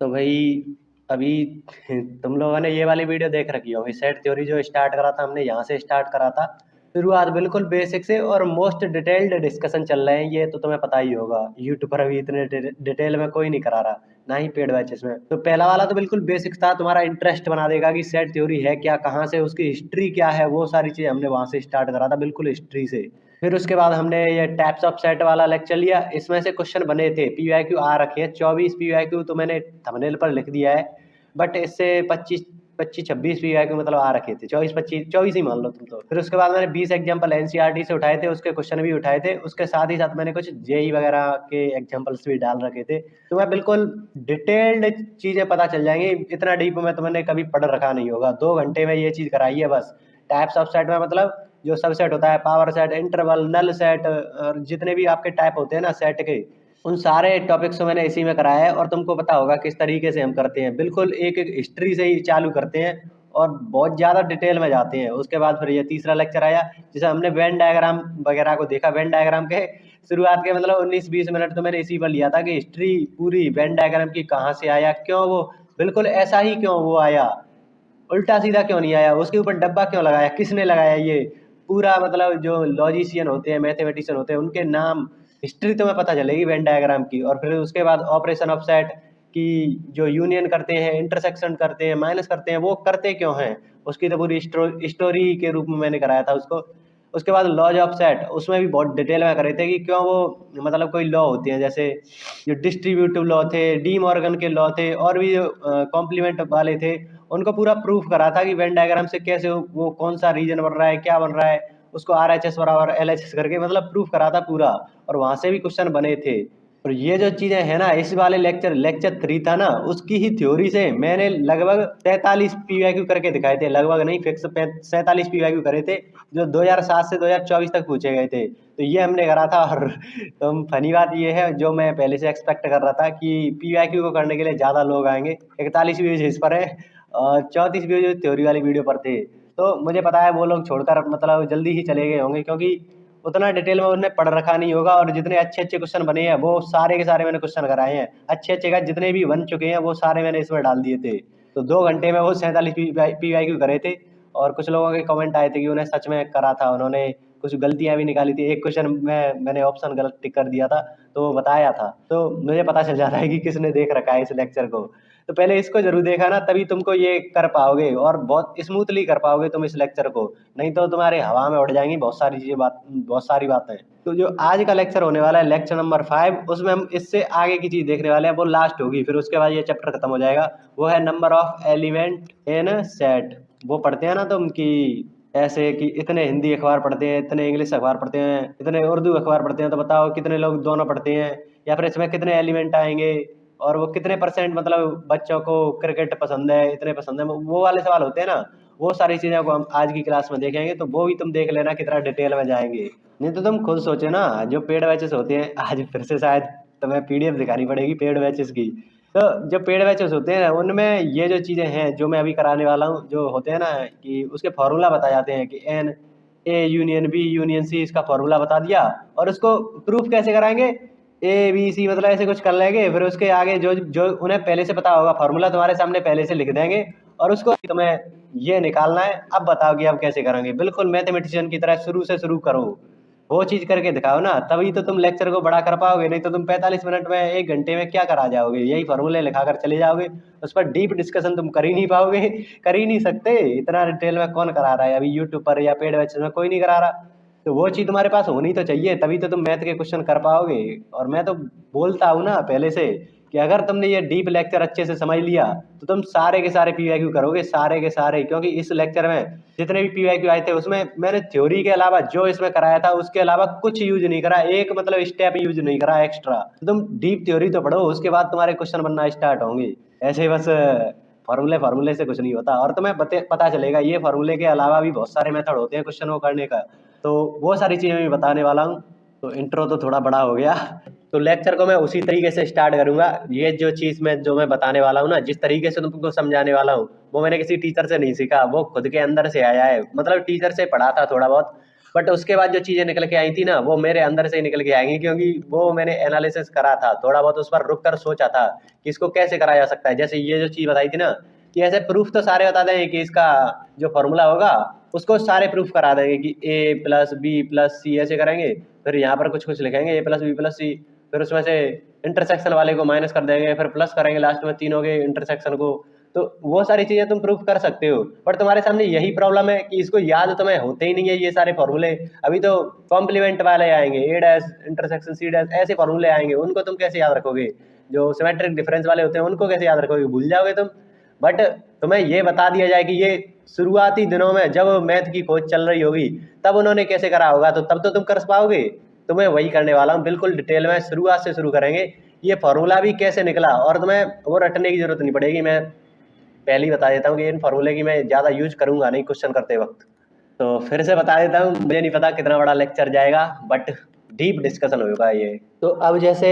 तो भाई अभी तुम लोगों ने ये वाली वीडियो देख रखी होगी। सेट थ्योरी जो स्टार्ट करा था हमने, यहाँ से स्टार्ट करा था शुरुआत बिल्कुल बेसिक से, और मोस्ट डिटेल्ड डिस्कशन चल रहे हैं। ये तो तुम्हें पता ही होगा, यूट्यूब पर अभी इतने डिटेल में कोई नहीं करा रहा, ना ही पेड बैचेस में। तो पहला वाला तो बिल्कुल बेसिक था, तुम्हारा इंटरेस्ट बना देगा कि सेट थ्योरी है क्या, कहाँ से, उसकी हिस्ट्री क्या है, वो सारी चीज़ हमने वहाँ से स्टार्ट करा था, बिल्कुल हिस्ट्री से। फिर उसके बाद हमने ये टाइप्स ऑफ सेट वाला लेक्चर लिया। इसमें से क्वेश्चन बने थे, पीवाईक्यू आ रखे हैं 24 पीवाईक्यू, तो मैंने थंबनेल पर लिख दिया है। बट इससे 25-26 पीवाईक्यू मतलब आ रखे थे, 24-25-24 ही मान लो तुम तो। फिर उसके बाद मैंने 20 एग्जाम्पल एनसीईआरटी से उठाए थे, उसके क्वेश्चन भी उठाए थे। उसके साथ ही साथ मैंने कुछ जेई वगैरह के एग्जाम्पल्स भी डाल रखे थे। तो मैं बिल्कुल डिटेल्ड चीजें पता चल जाएंगी। इतना डीप में तो मैंने कभी पढ़ रखा नहीं होगा। 2 घंटे में ये चीज कराई है बस। टाइप्स ऑफ सेट में मतलब जो सबसेट होता है, power set, interval, null set, और जितने भी आपके टाइप होते हैं ना सेट के, उन सारे टॉपिक्स को मैंने इसी में कराया है। और तुमको पता होगा किस तरीके से हम करते हैं, बिल्कुल एक एक हिस्ट्री से ही चालू करते हैं और बहुत ज़्यादा डिटेल में जाते हैं। उसके बाद फिर ये तीसरा लेक्चर आया जिसे हमने वेन डायग्राम वगैरह को देखा। वेन डायग्राम के शुरुआत के मतलब 19-20 मिनट तो मैंने इसी पर लिया था कि हिस्ट्री पूरी वेन डायग्राम की, कहाँ से आया, क्यों वो बिल्कुल ऐसा ही क्यों वो आया, उल्टा सीधा क्यों नहीं आया, उसके ऊपर डब्बा क्यों लगाया, किसने लगाया, ये पूरा मतलब जो लॉजिशियन होते हैं, मैथमेटिशियन होते हैं, उनके नाम, हिस्ट्री तुम्हें पता चलेगी वेन डायग्राम की। और फिर उसके बाद ऑपरेशन ऑफ सेट की, जो यूनियन करते हैं, इंटरसेक्शन करते हैं, माइनस करते हैं, वो करते क्यों हैं, उसकी तो पूरी स्टोरी के रूप में मैंने कराया था उसको। उसके बाद लॉज ऑफ सेट, उसमें भी बहुत डिटेल में करे थे कि क्यों वो मतलब कोई लॉ होते हैं, जैसे जो डिस्ट्रीब्यूटिव लॉ थे, डी मॉर्गन के लॉ थे, और भी जो कॉम्प्लीमेंट वाले थे, उनको पूरा प्रूफ करा था कि वेन डायग्राम से कैसे वो कौन सा रीजन बन रहा है, क्या बन रहा है, उसको RHS बराबर LHS करके मतलब प्रूफ करा था पूरा। और वहां से भी क्वेश्चन बने थे। और ये जो चीजें है ना, इस वाले लेक्चर 3 था ना, उसकी ही थ्योरी से मैंने लगभग 43 पीवाईक्यू करके दिखाए थे। लगभग नहीं, फिक्स 47 पीवाईक्यू करे थे, जो 2007 से 2024 तक पूछे गए थे। तो ये हमने करा था। और तो फनी बात ये है, जो मैं पहले से एक्सपेक्ट कर रहा था कि पीवाईक्यू को करने के लिए ज्यादा लोग आएंगे, 41 व्यूज इस पर है और 34 व्यूज थ्योरी वाली वीडियो पर थे। तो मुझे पता है वो लोग छोड़कर मतलब जल्दी ही चले गए होंगे, क्योंकि उतना डिटेल में उन्हें पढ़ रखा नहीं होगा। और जितने अच्छे अच्छे क्वेश्चन बने हैं वो सारे के सारे मैंने क्वेश्चन कराए हैं। अच्छे अच्छे का जितने भी बन चुके हैं वो सारे मैंने इसमें डाल दिए थे। तो 2 घंटे में वो 47 पीवाईक्यू करे थे। और कुछ लोगों के कमेंट आए थे कि उन्हें सच में करा था, उन्होंने कुछ गलतियां भी निकाली थी। एक क्वेश्चन में मैंने ऑप्शन गलत टिक कर दिया था, तो वो बताया था। तो मुझे पता चल जाता है कि किसने देख रखा है इस लेक्चर को। तो पहले इसको जरूर देखा ना, तभी तुमको ये कर पाओगे और बहुत स्मूथली कर पाओगे तुम इस लेक्चर को। नहीं तो तुम्हारे हवा में उड़ जाएंगी बहुत सारी चीजें, बहुत सारी बातें। तो जो आज का लेक्चर होने वाला है, लेक्चर नंबर 5, उसमें हम इससे आगे की चीज देखने वाले हैं, वो लास्ट होगी। फिर उसके बाद ये चैप्टर खत्म हो जाएगा। वो है number of element in set. वो पढ़ते हैं ना तुम कि ऐसे कि इतने हिंदी अखबार पढ़ते हैं, इतने इंग्लिश अखबार पढ़ते हैं, इतने उर्दू अखबार पढ़ते हैं, तो बताओ कितने लोग दोनों पढ़ते हैं, या फिर इसमें कितने एलिमेंट आएंगे, और वो कितने परसेंट मतलब बच्चों को क्रिकेट पसंद है, इतने पसंद है, वो वाले सवाल होते हैं ना। वो सारी चीज़ों को हम आज की क्लास में देखेंगे, तो वो भी तुम देख लेना कितना डिटेल में जाएंगे। नहीं तो तुम खुद सोचे ना, जो पेड बैचेस होते हैं, आज फिर से शायद तुम्हें PDF दिखानी पड़ेगी पेड बैचेस की। तो जो पेड बैचेस होते हैं उनमें ये जो चीज़ें हैं जो मैं अभी कराने वाला हूँ, जो होते हैं ना कि उसके फॉर्मूला बताए जाते हैं कि NA union B union C, इसका फॉर्मूला बता दिया। और उसको प्रूफ कैसे कराएंगे, ABC मतलब ऐसे कुछ कर लेंगे। फिर उसके आगे जो जो उन्हें पहले से पता होगा फॉर्मूला, तुम्हारे सामने पहले से लिख देंगे, और उसको तुम्हें ये निकालना है। अब बताओ कि अब कैसे करेंगे, बिल्कुल मैथमेटिशियन की तरह शुरू से शुरू करो, वो चीज करके दिखाओ ना, तभी तो तुम लेक्चर को बड़ा कर पाओगे। नहीं तो तुम 45 मिनट में, 1 घंटे में क्या करा जाओगे, यही फॉर्मूले लिखाकर चले जाओगे, उस पर डीप डिस्कशन तुम कर ही नहीं पाओगे। कर ही नहीं सकते, इतना डिटेल में कौन करा रहा है अभी यूट्यूब पर या पेड बैचेस में, कोई नहीं करा रहा। तो वो चीज तुम्हारे पास होनी तो चाहिए, तभी तो तुम मैथ के क्वेश्चन कर पाओगे। और मैं तो बोलता हूँ ना पहले से कि अगर तुमने ये डीप लेक्चर अच्छे से समझ लिया, तो तुम सारे के सारे पीवाईक्यू करोगे, सारे के सारे। क्योंकि इस लेक्चर में जितने भी पीवाईक्यू आए थे, उसमें मैंने थ्योरी के अलावा जो इसमें कराया था उसके अलावा कुछ यूज नहीं करा, एक मतलब स्टेप यूज नहीं करा एक्स्ट्रा। तो तुम डीप थ्योरी तो पढ़ो, उसके बाद तुम्हारे क्वेश्चन बनना स्टार्ट होंगे। ऐसे बस फार्मूले फार्मूले से कुछ नहीं होता। और तुम्हें पता चलेगा ये फार्मूले के अलावा भी बहुत सारे मेथड होते हैं क्वेश्चन को करने का। तो वो सारी चीजें मैं बताने वाला हूँ। तो इंट्रो तो थोड़ा बड़ा हो गया। तो लेक्चर को मैं उसी तरीके से स्टार्ट करूंगा। ये जो मैं बताने वाला हूँ ना, जिस तरीके से तुमको समझाने वाला हूँ, वो मैंने किसी टीचर से नहीं सीखा, वो खुद के अंदर से आया है। मतलब टीचर से पढ़ा था थोड़ा बहुत, बट उसके बाद जो चीज़ें निकल के आई थी ना वो मेरे अंदर से ही निकल के आएंगी, क्योंकि वो मैंने एनालिसिस करा था, थोड़ा बहुत उस पर रुक कर सोचा था कि इसको कैसे करा जा सकता है। जैसे ये जो चीज़ बताई थी ना कि ऐसे प्रूफ तो सारे बता देंगे कि इसका जो फॉर्मूला होगा उसको सारे प्रूफ करा देंगे कि A+B+C ऐसे करेंगे, फिर यहाँ पर कुछ कुछ लिखेंगे A+B+C, फिर उसमें से इंटरसेक्शन वाले को माइनस कर देंगे, फिर प्लस करेंगे लास्ट में तीनों के इंटरसेक्शन को। तो वो सारी चीज़ें तुम प्रूफ कर सकते हो, बट तुम्हारे सामने यही प्रॉब्लम है कि इसको याद तुम्हें होते ही नहीं है ये सारे फॉर्मूले। अभी तो कॉम्प्लीमेंट वाले आएंगे, A', ऐसे फॉर्मूले आएंगे, उनको तुम कैसे याद रखोगे? जो सिमेट्रिक डिफरेंस वाले होते हैं उनको कैसे याद रखोगे? भूल जाओगे तुम। बट तुम्हें ये बता दिया जाए कि ये शुरुआती दिनों में जब मैथ की खोज चल रही होगी तब उन्होंने कैसे करा होगा, तो तब तो तुम कर पाओगे। तुम्हें वही करने वाला हूँ, बिल्कुल डिटेल में शुरुआत से शुरू करेंगे, ये फॉर्मूला भी कैसे निकला, और तुम्हें वो रटने की जरूरत नहीं पड़ेगी। मैं पहले ही बता देता हूँ कि इन फॉर्मूले की मैं ज़्यादा यूज करूँगा नहीं क्वेश्चन करते वक्त। तो फिर से बता देता हूँ, मुझे नहीं पता कितना बड़ा लेक्चर जाएगा, बट डीप डिस्कशन होगा ये। तो अब जैसे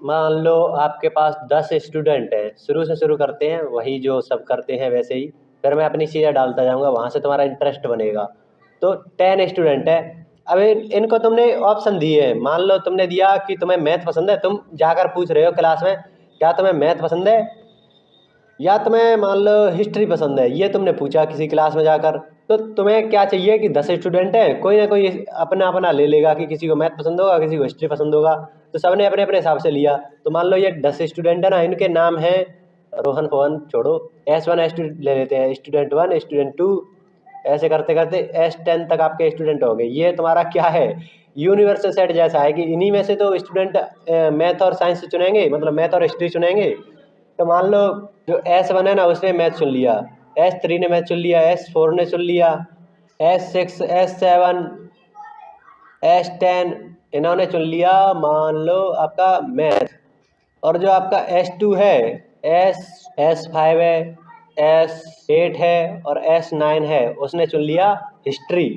मान लो आपके पास 10 स्टूडेंट हैं, शुरू से शुरू करते हैं, वही जो सब करते हैं वैसे ही, फिर मैं अपनी चीज़ें डालता जाऊँगा, वहाँ से तुम्हारा इंटरेस्ट बनेगा। तो 10 स्टूडेंट है, अब इनको तुमने ऑप्शन दिए हैं। मान लो तुमने दिया कि तुम्हें मैथ पसंद है, तुम जाकर पूछ रहे हो क्लास में क्या तुम्हें मैथ पसंद है या तुम्हें मान लो हिस्ट्री पसंद है, ये तुमने पूछा किसी क्लास में जाकर। तो तुम्हें क्या चाहिए कि 10 स्टूडेंट हैं, कोई ना कोई अपना अपना ले लेगा कि किसी को मैथ पसंद होगा, किसी को हिस्ट्री पसंद होगा, तो सबने अपने अपने हिसाब से लिया। तो मान लो ये 10 स्टूडेंट है ना, इनके नाम है रोहन फोहन छोड़ो, S1 स्टूडेंट ले लेते हैं, स्टूडेंट 1 स्टूडेंट 2, ऐसे करते करते S10 तक आपके स्टूडेंट हो गए। ये तुम्हारा क्या है, यूनिवर्सल सेट जैसा है कि इन्हीं में से तो स्टूडेंट मैथ और साइंस चुनेंगे, मतलब मैथ और हिस्ट्री चुनेंगे। तो मान लो जो S1 है ना उसने मैथ चुन लिया, S3 ने मैथ चुन लिया, S4 ने चुन लिया, S6 S7 S10 इन्होंने चुन लिया मान लो आपका मैथ। और जो आपका S2 है, S5 है, S8 है और S9 है, उसने चुन लिया हिस्ट्री।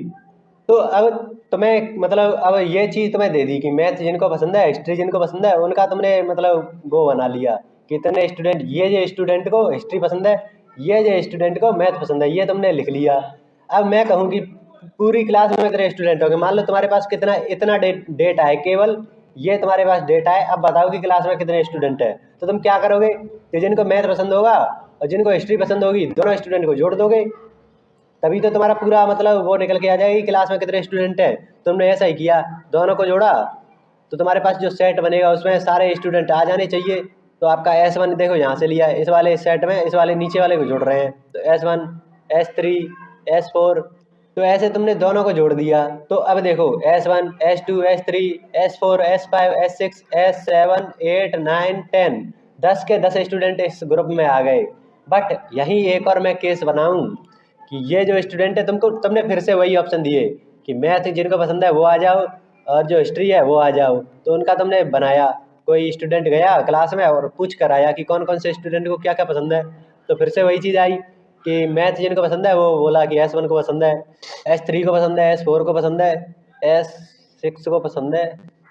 तो अब तुम्हें मतलब अब ये चीज़ तुम्हें दे दी कि मैथ जिनको पसंद है, हिस्ट्री जिनको पसंद है, उनका तुमने मतलब वो बना लिया। कितने स्टूडेंट, ये जो स्टूडेंट को हिस्ट्री पसंद है, ये जो स्टूडेंट को मैथ पसंद है, ये तुमने लिख लिया। अब मैं कहूँ कि पूरी क्लास में कितने स्टूडेंट हो गए, मान लो तुम्हारे पास कितना इतना डेटा है, केवल ये तुम्हारे पास डेटा है। अब बताओ कि क्लास में कितने स्टूडेंट है, तो तुम क्या करोगे कि जिनको मैथ पसंद होगा और जिनको हिस्ट्री पसंद होगी दोनों स्टूडेंट को जोड़ दोगे, तभी तो तुम्हारा पूरा मतलब वो निकल के आ जाएगी क्लास में कितने स्टूडेंट है। तुमने ऐसा ही किया, दोनों को जोड़ा, तो तुम्हारे पास जो सेट बनेगा उसमें सारे स्टूडेंट आ जाने चाहिए। तो आपका S1 देखो यहाँ से लिया, इस वाले सेट में इस वाले नीचे वाले को जोड़ रहे हैं, तो S1 S3 S4, तो ऐसे तुमने दोनों को जोड़ दिया। तो अब देखो S1 S2 S3 S4 S5 S6 S7 8 9 10, 10 के 10 स्टूडेंट इस ग्रुप में आ गए। बट यही एक और मैं केस बनाऊं कि ये जो स्टूडेंट है, तुमने फिर से वही ऑप्शन दिए कि मैथ जिनको पसंद है वो आ जाओ और जो हिस्ट्री है वो आ जाओ। तो उनका तुमने बनाया, कोई स्टूडेंट गया क्लास में और पूछ कर आया कि कौन कौन से स्टूडेंट को क्या क्या पसंद है, तो फिर से वही चीज़ आई कि मैथ जिनको पसंद है वो बोला कि S1 को पसंद है, S3 को पसंद है, S4 को पसंद है, S6 को पसंद है,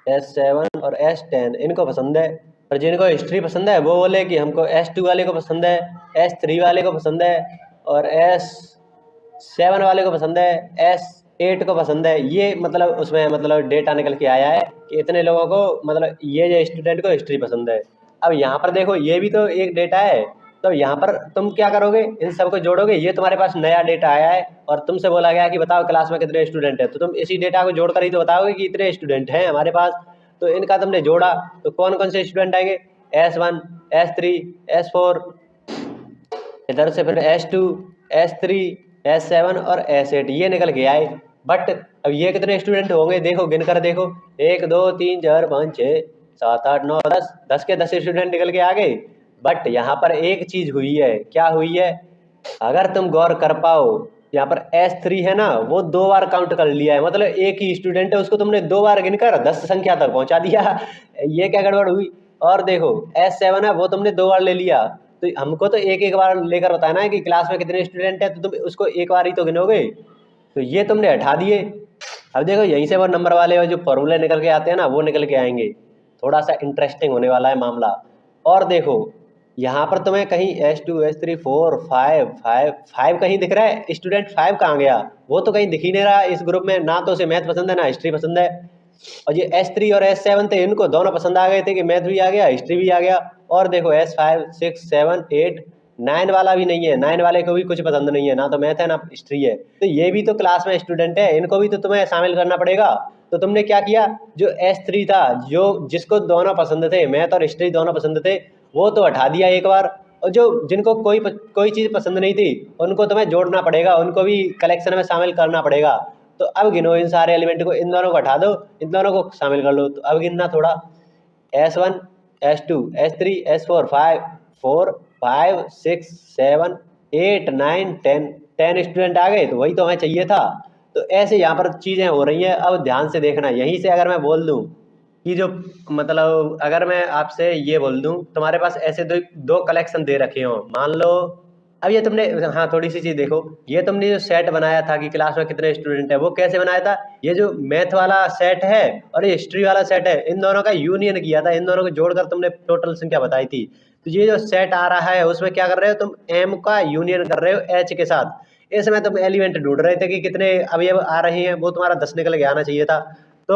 S7 और S10 इनको पसंद है। और जिनको हिस्ट्री पसंद है वो बोले कि हमको S2 वाले को पसंद है, S3 वाले को पसंद है और S7 वाले को पसंद है, S8 को पसंद है। ये मतलब उसमें मतलब डेटा निकल के आया है कि इतने लोगों को मतलब ये जो स्टूडेंट को हिस्ट्री पसंद है। अब यहाँ पर देखो ये भी तो एक डेटा है, तो यहाँ पर तुम क्या करोगे, इन सबको जोड़ोगे। ये तुम्हारे पास नया डेटा आया है और तुमसे बोला गया कि बताओ क्लास में कितने स्टूडेंट हैं, तो तुम इसी डेटा को जोड़कर ही तो बताओगे कि इतने स्टूडेंट हैं हमारे पास। तो इनका तुमने जोड़ा तो कौन कौन से स्टूडेंट आएंगे, S1 S3 S4, इधर से फिर S2 S3 S7 और S8 ये निकल के आए। बट अब ये कितने स्टूडेंट होंगे देखो, गिन कर देखो, 1 2 3 4 5 6 7 8 9 10, 10 के 10 स्टूडेंट निकल के आ गए। बट यहाँ पर एक चीज हुई है, क्या हुई है, अगर तुम गौर कर पाओ, यहाँ पर S3 है ना वो 2 बार काउंट कर लिया है, मतलब एक ही स्टूडेंट है उसको तुमने 2 बार गिनकर 10 संख्या तक पहुंचा दिया। ये क्या गड़बड़ हुई। और देखो S7 है वो तुमने 2 बार ले लिया, तो हमको तो एक एक बार लेकर बताना है कि क्लास में कितने स्टूडेंट है, तो तुम उसको एक बार ही तो गिनोगे, तो ये तुमने हटा दिए। अब देखो यहीं से वो नंबर वाले और जो फॉर्मूले निकल के आते हैं ना वो निकल के आएंगे, थोड़ा सा इंटरेस्टिंग होने वाला है मामला। और देखो यहाँ पर तुम्हें कहीं S2 S3 4 5 5 5 कहीं दिख रहा है? स्टूडेंट 5 कहाँ गया? वो तो कहीं दिख ही नहीं रहा इस ग्रुप में। ना तो उसे मैथ पसंद है ना हिस्ट्री पसंद है। और ये S3 और S7 थे, इनको दोनों पसंद आ गए थे कि मैथ भी आ गया हिस्ट्री भी आ गया। और देखो S5 6 7 8 9 वाला भी नहीं है, 9 वाले को भी कुछ पसंद नहीं है, ना तो मैथ है ना हिस्ट्री है। तो ये भी तो क्लास में स्टूडेंट है, इनको भी तो तुम्हें शामिल करना पड़ेगा। तो तुमने क्या किया, जो S3 था, जो जिसको दोनों पसंद थे, मैथ और हिस्ट्री दोनों पसंद थे, वो तो हटा दिया एक बार। और जो जिनको कोई चीज़ पसंद नहीं थी, उनको तुम्हें जोड़ना पड़ेगा, उनको भी कलेक्शन में शामिल करना पड़ेगा। तो अब गिनो इन सारे एलिमेंट को, इन दोनों को हटा दो, इन दोनों को शामिल कर लो। तो अब गिनना थोड़ा, S1 S2 S3 S4 5 4 5 6 7 8 9 10 10 student आ गए। तो वही तो हमें चाहिए था। तो ऐसे यहाँ पर चीज़ें हो रही हैं। अब ध्यान से देखना, यहीं से अगर मैं बोल दूँ कि जो मतलब अगर मैं आपसे ये बोल दूं, तुम्हारे पास ऐसे दो दो कलेक्शन दे रखे हो, मान लो। अब ये तुमने, हाँ थोड़ी सी चीज देखो, ये तुमने जो सेट बनाया था कि क्लास में कितने स्टूडेंट है, वो कैसे बनाया था? ये जो मैथ वाला सेट है और ये हिस्ट्री वाला सेट है, इन दोनों का यूनियन किया था, इन दोनों को जोड़कर तुमने टोटल संख्या बताई थी। तो ये जो सेट आ रहा है उसमें क्या कर रहे हो तुम, एम का यूनियन कर रहे हो एच के साथ। इसमें तुम एलिमेंट ढूंढ रहे थे कि कितने अवयव आ रहे हैं, वो तुम्हारा 10 निकल के आना चाहिए था। तो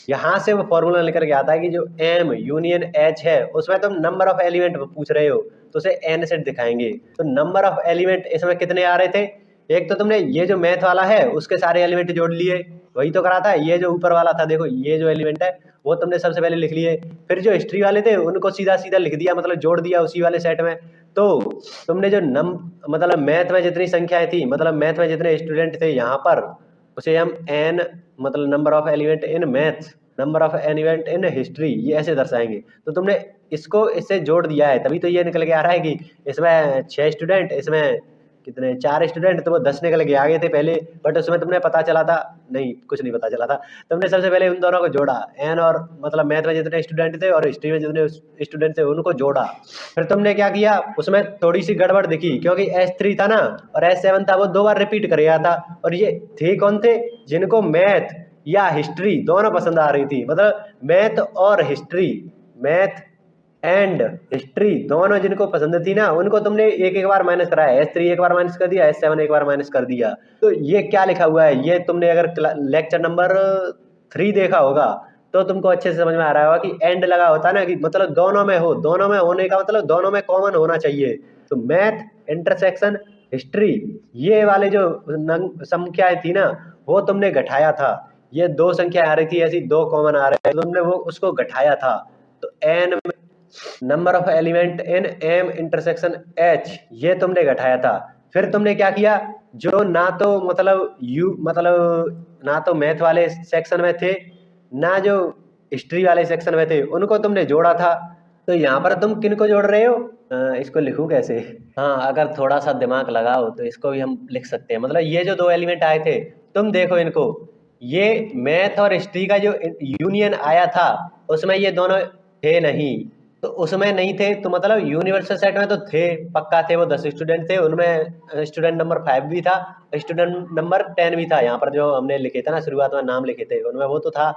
यहाँ से वो फॉर्मूला निकल के आता है कि जो एम यूनियन एच है, उसमें तुम नंबर ऑफ एलिमेंट पूछ रहे हो, तो उसे एन से दिखाएंगे। तो नंबर ऑफ एलिमेंट इसमें कितने आ रहे थे? एक तो तुमने ये जो मैथ वाला है उसके सारे एलिमेंट जोड़ लिए, वही तो करा था। ये जो ऊपर वाला था, देखो ये जो एलिमेंट है वो तुमने सबसे पहले लिख लिए। फिर जो हिस्ट्री वाले थे उनको सीधा सीधा लिख दिया, मतलब जोड़ दिया उसी वाले सेट में। तो तुमने जो मतलब मैथ में जितनी संख्याएं थी, मतलब मैथ में जितने स्टूडेंट थे यहाँ पर, उसे हम एन, मतलब number of element in maths, number of element in history, ये ऐसे दर्शाएंगे। तो तुमने इसको इससे जोड़ दिया है, तभी तो ये निकल के आ रहा है कि इसमें 6 स्टूडेंट, इसमें कितने 4 स्टूडेंट, तो वो 10 निकल के आ गए थे पहले। बट उसमें तुमने पता चला था, नहीं कुछ नहीं पता चला था। तुमने सबसे पहले उन दोनों को जोड़ा, एन और मतलब मैथ में जितने स्टूडेंट थे और हिस्ट्री में जितने स्टूडेंट थे उनको जोड़ा। फिर तुमने क्या किया, उसमें थोड़ी सी गड़बड़ दिखी, क्योंकि S3 था ना और S7 था, वो 2 बार रिपीट कर गया था। और ये थे कौन थे? जिनको मैथ या हिस्ट्री दोनों पसंद आ रही थी, मतलब मैथ और हिस्ट्री, मैथ एंड हिस्ट्री दोनों जिनको पसंद थी ना, उनको तुमने एक एक बार माइनस कराया। S3 एक बार माइनस कर दिया, S7 एक बार माइनस कर दिया। तो ये क्या लिखा हुआ है, ये तुमने अगर लेक्चर नंबर 3 देखा होगा तो तुमको अच्छे से समझ में आ रहा होगा कि एंड लगा होता है ना, कि मतलब दोनों में हो, दोनों में होने का मतलब दोनों में कॉमन होना चाहिए। तो मैथ इंटरसेक्शन हिस्ट्री, ये वाले जो संख्याएं थी ना, वो तुमने घटाया था। ये 2 संख्या आ रही थी ऐसी, 2 कॉमन आ रहे थे, तुमने वो उसको घटाया था। तो n number of element in M intersection H, ये तुमने घटाया था। फिर तुमने क्या किया, जो ना तो ना तो मैथ वाले सेक्शन में थे, ना जो हिस्ट्री वाले सेक्शन में थे, उनको तुमने जोड़ा था। तो यहाँ पर तुम किन को जोड़ रहे हो? इसको लिखूं कैसे? हाँ, अगर थोड़ा सा दिमाग लगाओ तो इसको भी हम लिख सकते हैं। मतलब ये जो 2 एलिमेंट आए थे, तुम देखो इनको, ये मैथ और हिस्ट्री का जो यूनियन आया था, उसमें ये दोनों थे नहीं। तो उसमें नहीं थे तो मतलब यूनिवर्सल सेट में तो थे, पक्का थे। वो 10 स्टूडेंट थे, उनमें स्टूडेंट नंबर 5 भी था, स्टूडेंट नंबर 10 भी था। यहाँ पर जो हमने लिखे थे ना, शुरुआत में नाम लिखे थे, उनमें वो तो था।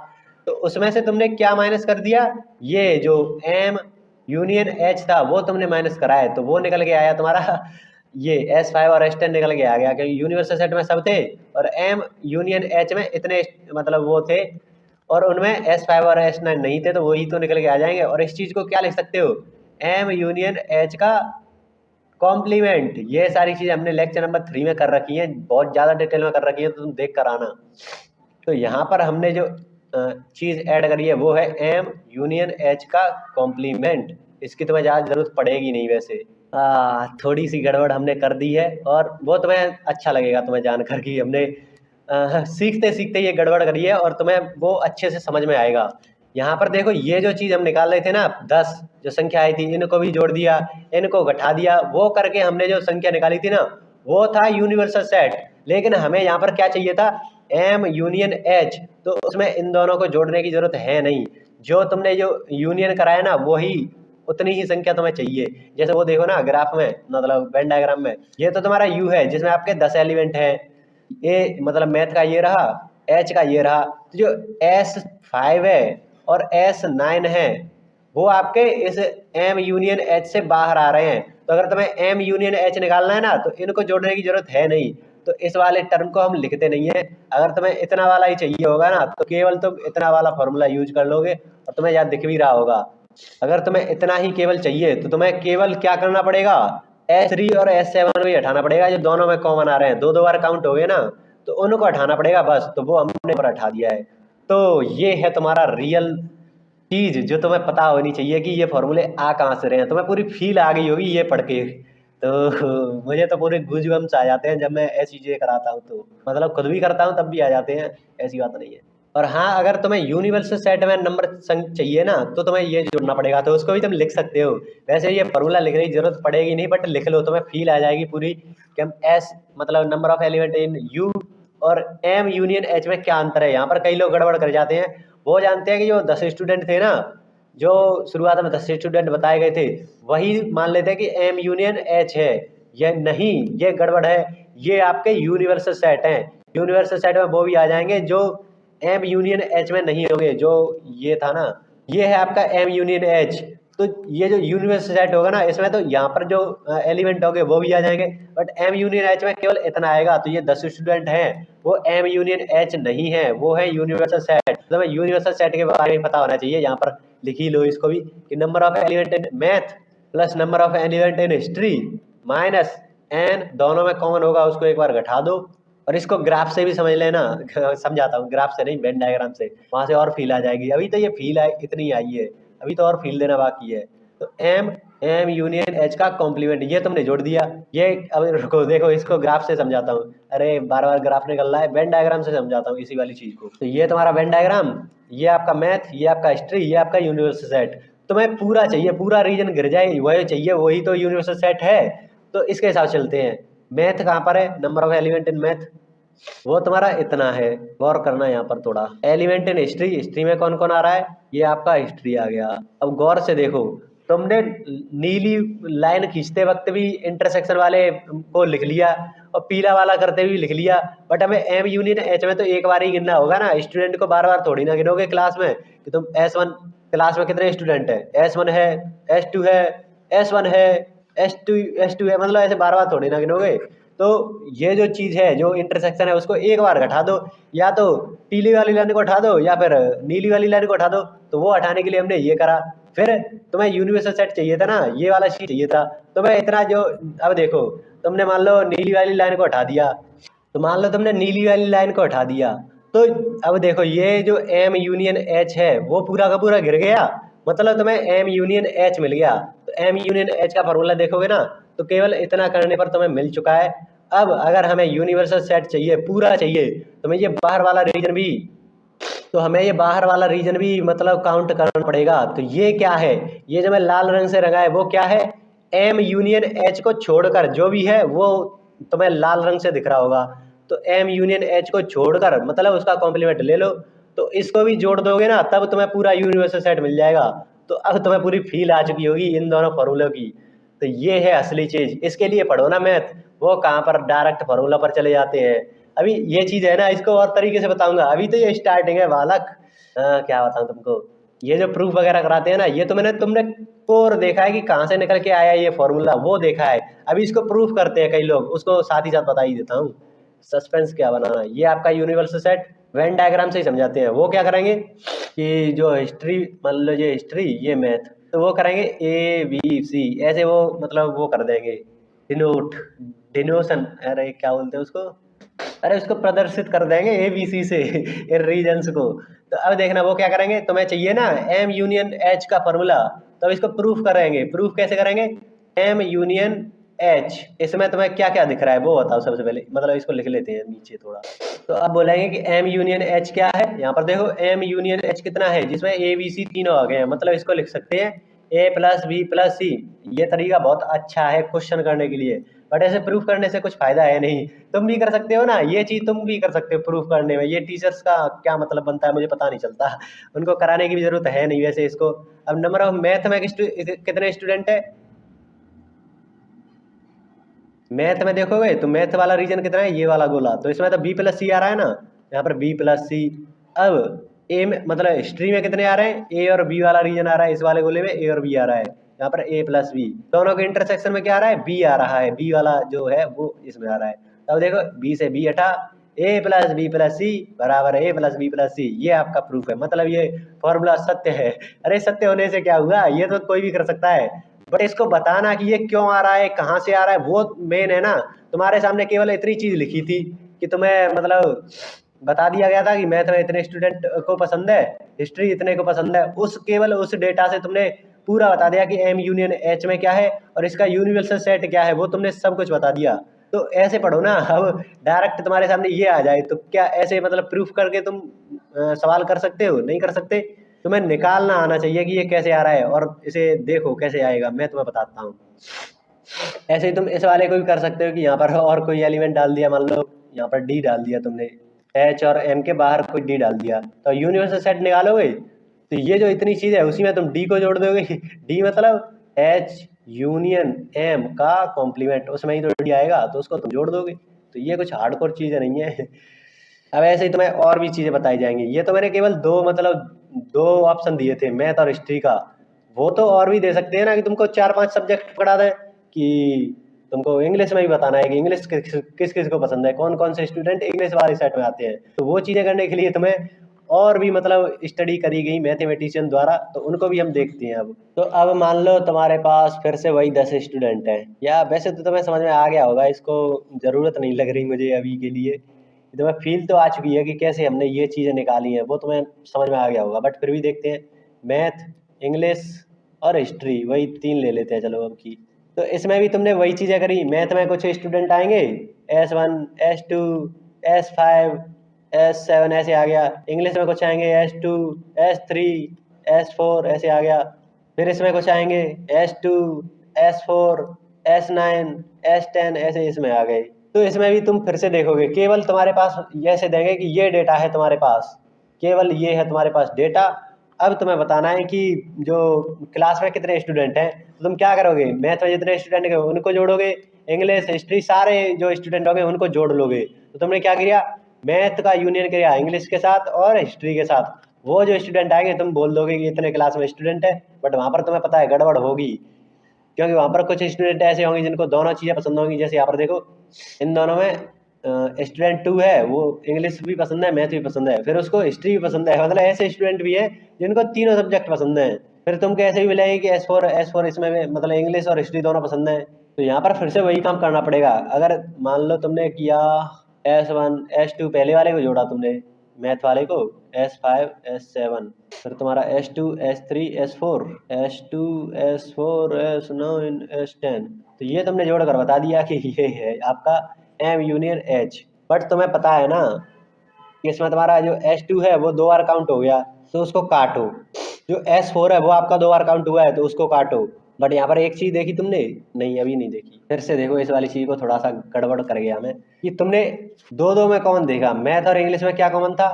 तो उसमें से तुमने क्या माइनस कर दिया, ये जो एम यूनियन एच था वो तुमने माइनस करा है। तो वो निकल के आया तुम्हारा ये S5 और S10 निकल के आ गया, क्योंकि यूनिवर्सल सेट में सब थे और एम यूनियन एच में इतने मतलब वो थे, और उनमें S5 और S9 नहीं थे, तो वही तो निकल के आ जाएंगे। और इस चीज को क्या लिख सकते हो, एम यूनियन एच का कॉम्प्लीमेंट। ये सारी चीज हमने लेक्चर नंबर 3 में कर रखी है, बहुत ज्यादा डिटेल में कर रखी है, तो तुम देख कर आना। तो यहाँ पर हमने जो चीज ऐड करी है वो है एम यूनियन एच का कॉम्प्लीमेंट। इसकी तुम्हें ज्यादा जरूरत पड़ेगी नहीं वैसे। थोड़ी सी गड़बड़ हमने कर दी है, और वो तुम्हें अच्छा लगेगा तुम्हें जानकर कि हमने सीखते सीखते ये गड़बड़ करी है, और तुम्हें वो अच्छे से समझ में आएगा। यहाँ पर देखो, ये जो चीज हम निकाल रहे थे ना, 10 जो संख्या आई थी, इनको भी जोड़ दिया, इनको घटा दिया, वो करके हमने जो संख्या निकाली थी ना, वो था यूनिवर्सल सेट। लेकिन हमें यहाँ पर क्या चाहिए था, एम यूनियन एच। तो उसमें इन दोनों को जोड़ने की जरूरत है नहीं, जो तुमने जो यूनियन कराया ना, वही उतनी ही संख्या तुम्हें चाहिए। जैसे वो देखो ना ग्राफ में, मतलब वेन डायग्राम में, ये तो तुम्हारा यू है जिसमें आपके 10 एलिमेंट है, ए मतलब मैथ का ये रहा, एच का ये रहा। तो जो S5 है और S9 है, वो आपके इस एम यूनियन एच से बाहर आ रहे हैं। तो अगर तुम्हें एम यूनियन एच निकालना है ना तो इनको जोड़ने की जरूरत है नहीं, तो इस वाले टर्म को हम लिखते नहीं है। अगर तुम्हें इतना वाला ही चाहिए होगा ना तो केवल तुम इतना वाला फॉर्मूला यूज कर लोगे और तुम्हें याद दिख भी रहा होगा। अगर तुम्हें इतना ही केवल चाहिए तो तुम्हें केवल क्या करना पड़ेगा, S3 और S7 भी हटाना पड़ेगा, जो दोनों में कॉमन आ रहे हैं, दो दो बार काउंट हो गए ना, तो उनको हटाना पड़ेगा बस। तो वो हमने पर हटा दिया है। तो ये है तुम्हारा रियल चीज जो तुम्हें पता होनी चाहिए कि ये फॉर्मूले आ कहाँ से रहे हैं। तुम्हें पूरी फील आ गई होगी ये पढ़ के। तो मुझे तो पूरे गूज़बम्प्स आ जाते हैं जब मैं ऐसी चीजें कराता हूँ, तो मतलब खुद भी करता हूँ तब भी आ जाते हैं, ऐसी बात नहीं है। और हाँ, अगर तुम्हें यूनिवर्सल सेट में नंबर चाहिए ना तो तुम्हें ये जोड़ना पड़ेगा, तो उसको भी तुम लिख सकते हो। वैसे ये फॉर्मूला लिखने की जरूरत पड़ेगी नहीं, बट लिख लो, तुम्हें फील आ जाएगी पूरी कि हम एस मतलब number of element in you और एम यूनियन एच में क्या अंतर है। यहाँ पर कई लोग गड़बड़ कर जाते हैं। वो जानते हैं कि जो 10 स्टूडेंट थे ना, जो शुरुआत में 10 स्टूडेंट बताए गए थे, वही मान लेते हैं कि एम यूनियन एच है। ये नहीं, ये गड़बड़ है। ये आपके यूनिवर्सल सेट हैं। यूनिवर्सल सेट में वो भी आ जाएंगे जो एम यूनियन एच में नहीं होंगे। जो ये था ना, ये है आपका एम यूनियन एच। तो ये जो यूनिवर्सल सेट होगा ना, इसमें तो यहाँ पर जो एलिमेंट होंगे वो भी आ जाएंगे, बट एम यूनियन एच में केवल इतना आएगा। तो ये 10 स्टूडेंट हैं, वो एम यूनियन एच नहीं है, वो है यूनिवर्सल सेट। तो यूनिवर्सल सेट के बारे में पता होना चाहिए। यहाँ पर लिख ही लो इसको भी कि number of element in math plus number of element in history minus n, दोनों में कॉमन होगा, उसको एक बार घटा दो। और इसको ग्राफ से भी समझ लेना। समझाता हूँ, ग्राफ से नहीं, वेन डायग्राम से, वहां से और फील आ जाएगी। अभी तो ये फील इतनी आई है, अभी तो और फील देना बाकी है। तो एम यूनियन एच का कॉम्प्लीमेंट ये तुमने जोड़ दिया। ये अब रुको, देखो इसको ग्राफ से समझाता हूँ। अरे बार बार ग्राफ निकल रहा है, वेन डायग्राम से समझाता हूँ इसी वाली चीज को। तो ये तुम्हारा वेन डायग्राम, ये आपका मैथ, ये आपका हिस्ट्री, ये आपका यूनिवर्सल सेट। तुम्हें पूरा चाहिए, पूरा रीजन गिर जाए वही चाहिए, वही तो यूनिवर्सल सेट है। तो इसके हिसाब से चलते हैं। मैथ कहाँ पर है, number of element in math, वो तुम्हारा इतना है। गौर करना यहाँ पर थोड़ा। एलिमेंट इन हिस्ट्री, हिस्ट्री में कौन कौन आ रहा है, ये आपका हिस्ट्री आ गया। अब गौर से देखो, तुमने नीली लाइन खींचते वक्त भी इंटरसेक्शन वाले को लिख लिया और पीला वाला करते हुए लिख लिया, बट हमें एम यूनियन एच में तो एक बार ही गिनना होगा ना। स्टूडेंट को बार बार थोड़ी ना गिनोगे क्लास में कि तुम S1, क्लास में कितने स्टूडेंट है, S1 है, S2 है, S1 है, S2 है, मतलब ऐसे बार बार थोड़ी ना गिनोगे। तो ये जो चीज है, जो इंटरसेक्शन है, उसको एक बार घटा दो, या तो पीली वाली लाइन को हटा दो या फिर नीली वाली लाइन को हटा दो। तो वो हटाने के लिए हमने ये करा। फिर तुम्हें यूनिवर्सल सेट चाहिए था ना, ये वाला चीज चाहिए था। तो मैं इतना जो, अब देखो, तुमने मान लो नीली वाली लाइन को हटा दिया, तो मान लो तुमने नीली वाली लाइन को हटा दिया, तो अब देखो ये जो एम यूनियन एच है वो पूरा का पूरा गिर गया, मतलब तुम्हें एम यूनियन एच मिल गया। तो एम यूनियन एच का फॉर्मूला देखोगे ना, तो केवल इतना करने पर तुम्हें मिल चुका है। अब अगर हमें यूनिवर्सल सेट चाहिए, पूरा चाहिए, तो हमें ये बाहर वाला रीजन भी, तो हमें ये बाहर वाला रीजन भी मतलब काउंट करना पड़ेगा। तो ये क्या है, ये जो मैं लाल रंग से रंगा है वो क्या है, एम यूनियन एच को छोड़कर जो भी है वो तुम्हें लाल रंग से दिख रहा होगा। तो एम यूनियन एच को छोड़कर मतलब उसका कॉम्प्लीमेंट ले लो। तो इसको भी जोड़ दोगे ना, तब तुम्हें पूरा यूनिवर्सल सेट मिल जाएगा। तो अब तुम्हें पूरी फील आ चुकी होगी इन दोनों फॉर्मूलों की। तो ये है असली चीज, इसके लिए पढ़ो ना मैथ, वो कहाँ पर डायरेक्ट फॉर्मूला पर चले जाते हैं। अभी ये चीज है ना, इसको और तरीके से बताऊंगा, अभी तो ये स्टार्टिंग है बालक। क्या बताऊं तुमको, ये जो प्रूफ वगैरह कराते हैं ना, ये तो तुमने कोर देखा है कि कहाँ से निकल के आया ये फॉर्मूला, वो देखा है। अभी इसको प्रूफ करते हैं कई लोग, उसको साथ ही साथ बता ही देता हूँ। सस्पेंस क्या बनाना, ये आपका यूनिवर्सल सेट वेन डायग्राम से ही समझाते हैं। वो क्या करेंगे कि जो हिस्ट्री, मान लो ये हिस्ट्री, ये मैथ, तो वो करेंगे ABC, ऐसे वो मतलब वो कर देंगे डिनोट, डिनोशन, अरे क्या बोलते हैं उसको, अरे उसको प्रदर्शित कर देंगे ABC से इन रीजन्स को। तो अब देखना वो क्या करेंगे, तुम्हें चाहिए ना एम यूनियन एच का फॉर्मूला, तो अब इसको प्रूफ करेंगे। प्रूफ कैसे करेंगे, एम यूनियन एच, इसमें तुम्हें क्या क्या दिख रहा है वो बताओ सबसे पहले, मतलब इसको लिख लेते हैं नीचे थोड़ा। तो अब बोलेंगे कि एम यूनियन एच क्या है। यहाँ पर देखो एम यूनियन एच कितना है, जिसमें ABC तीनों आ गए हैं, मतलब इसको लिख सकते हैं A+B+C। ये तरीका बहुत अच्छा है क्वेश्चन करने के लिए, बट ऐसे प्रूफ करने से कुछ फायदा है नहीं। तुम भी कर सकते हो ना, ये चीज तुम भी कर सकते हो प्रूफ करने में। ये टीचर्स का क्या मतलब बनता है मुझे पता नहीं चलता, उनको कराने की भी जरूरत है नहीं वैसे इसको। अब नंबर ऑफ मैथ में कितने स्टूडेंट है, मैथ में देखोगे तो मैथ वाला रीजन कितना है, ये वाला गोला, तो इसमें तो B+C आ रहा है ना, यहाँ पर B+C। अब ए में मतलब हिस्ट्री में कितने आ रहे हैं, ए और बी वाला रीजन आ रहा है, इस वाले गोले में ए और बी आ रहा है, यहाँ पर ए प्लस बी, दोनों के इंटरसेक्शन में क्या आ रहा है, बी आ रहा है, बी वाला जो है वो इसमें आ रहा है। तब देखो बी से बी हटा, ए प्लस बी प्लस सी बराबर ए प्लस बी प्लस सी, ये आपका प्रूफ है, मतलब ये फॉर्मूला सत्य है। अरे सत्य होने से क्या हुआ, ये तो कोई भी कर सकता है, बट इसको बताना कि ये क्यों आ रहा है, कहाँ से आ रहा है, वो मेन है ना। तुम्हारे सामने केवल इतनी चीज लिखी थी कि तुम्हें मतलब बता दिया गया था कि मैथ में इतने स्टूडेंट को पसंद है, हिस्ट्री इतने को पसंद है, उस केवल उस डेटा से तुमने पूरा बता दिया कि एम यूनियन एच में क्या है और इसका यूनिवर्सल सेट क्या है, वो तुमने सब कुछ बता दिया। तो ऐसे पढ़ो ना, अब डायरेक्ट तुम्हारे सामने ये आ जाए तो क्या ऐसे मतलब प्रूफ करके तुम सवाल कर सकते हो, नहीं कर सकते। तुम्हें निकालना आना चाहिए कि ये कैसे आ रहा है, और इसे देखो कैसे आएगा, मैं तुम्हें बताता हूँ। ऐसे ही तुम इस वाले को भी कर सकते हो कि यहाँ पर और कोई एलिमेंट डाल दिया, मान लो यहाँ पर डी डाल दिया तुमने, एच और एम के बाहर कोई डी डाल दिया, तो यूनिवर्सल सेट निकालोगे तो ये जो इतनी चीज है उसी में तुम डी को जोड़ दोगे। डी मतलब एच यूनियन एम का कॉम्प्लीमेंट, उसमें ही तो डी आएगा, तो उसको तुम जोड़ दोगे। तो ये कुछ हार्डकोर चीजें नहीं है। अब ऐसे ही तुम्हें और भी चीजें बताई जाएंगी, ये तो मैंने केवल दो मतलब दो ऑप्शन दिए थे, मैथ और हिस्ट्री का, वो तो और भी दे सकते हैं ना कि तुमको 4-5 सब्जेक्ट पढ़ा दें, कि तुमको इंग्लिश में भी बताना है कि इंग्लिश किस किस को पसंद है, कौन कौन से स्टूडेंट इंग्लिश वाले सेट में आते हैं, तो वो चीजें करने के लिए तुम्हें और भी मतलब स्टडी करी गई मैथमेटिशियन द्वारा, तो उनको भी हम देखते हैं अब। तो अब मान लो तुम्हारे पास फिर से वही 10 स्टूडेंट हैं, या वैसे तो तुम्हें समझ में आ गया होगा, इसको जरूरत नहीं लग रही मुझे अभी के लिए, तुम्हें फील तो आ चुकी है कि कैसे हमने ये चीज़ें निकाली हैं, वो तुम्हें समझ में आ गया होगा, बट फिर भी देखते हैं। मैथ, इंग्लिश और हिस्ट्री, वही 3 ले लेते हैं चलो अब की। तो इसमें भी तुमने वही चीज़ें करी, मैथ में कुछ स्टूडेंट आएंगे S1 S2 S5 S7 ऐसे आ गया, इंग्लिश में कुछ आएंगे S2 S3 S4 ऐसे आ गया, फिर इसमें कुछ आएंगे S2 S4 S9 S10 ऐसे इसमें आ गए। तो इसमें भी तुम फिर से देखोगे, केवल तुम्हारे पास ऐसे देंगे कि ये डेटा है तुम्हारे पास, केवल ये है तुम्हारे पास डेटा। अब तुम्हें बताना है कि जो क्लास में कितने स्टूडेंट हैं, तो तुम क्या करोगे, मैथ में जितने स्टूडेंट हैं उनको जोड़ोगे, इंग्लिश हिस्ट्री सारे जो स्टूडेंट होंगे उनको जोड़ लोगे। तो तुमने क्या किया, मैथ का यूनियन किया इंग्लिश के साथ और हिस्ट्री के साथ, वो जो स्टूडेंट आएंगे तुम बोल दोगे कि इतने क्लास में स्टूडेंट है, बट वहां पर तुम्हें पता है गड़बड़ होगी, क्योंकि वहां पर कुछ स्टूडेंट ऐसे होंगे जिनको दोनों चीजें पसंद होंगी। जैसे यहाँ पर देखो, इन दोनों में स्टूडेंट 2 है, वो इंग्लिश भी पसंद है मैथ भी पसंद है, फिर उसको हिस्ट्री भी पसंद है, मतलब ऐसे स्टूडेंट भी है जिनको तीनों सब्जेक्ट पसंद है। फिर तुम कैसे भी मिलेगी कि S4 इसमें भी मतलब इंग्लिश और हिस्ट्री दोनों पसंद है, तो यहाँ पर फिर से वही काम करना पड़ेगा। अगर मान लो तुमने किया S1 S2 पहले वाले को जोड़ा तुमने मैथ वाले को, S5 S7, फिर तुम्हारा S2 S3 S4 S2 S4 S9 S10, तो ये तुमने जोड़कर बता दिया कि ये है आपका M यूनियन H। बट तुम्हें पता है ना कि इसमें तुम्हारा जो S2 है वो 2 बार काउंट हो गया, तो उसको काटो। जो S4 है वो आपका 2 बार काउंट हुआ है, तो उसको काटो। बट यहाँ पर एक चीज देखी तुमने, नहीं अभी नहीं देखी, फिर से देखो इस वाली चीज को, थोड़ा सा गड़बड़ कर गया मैं, कि तुमने दो में कॉमन देखा, मैथ और इंग्लिश में क्या कॉमन था।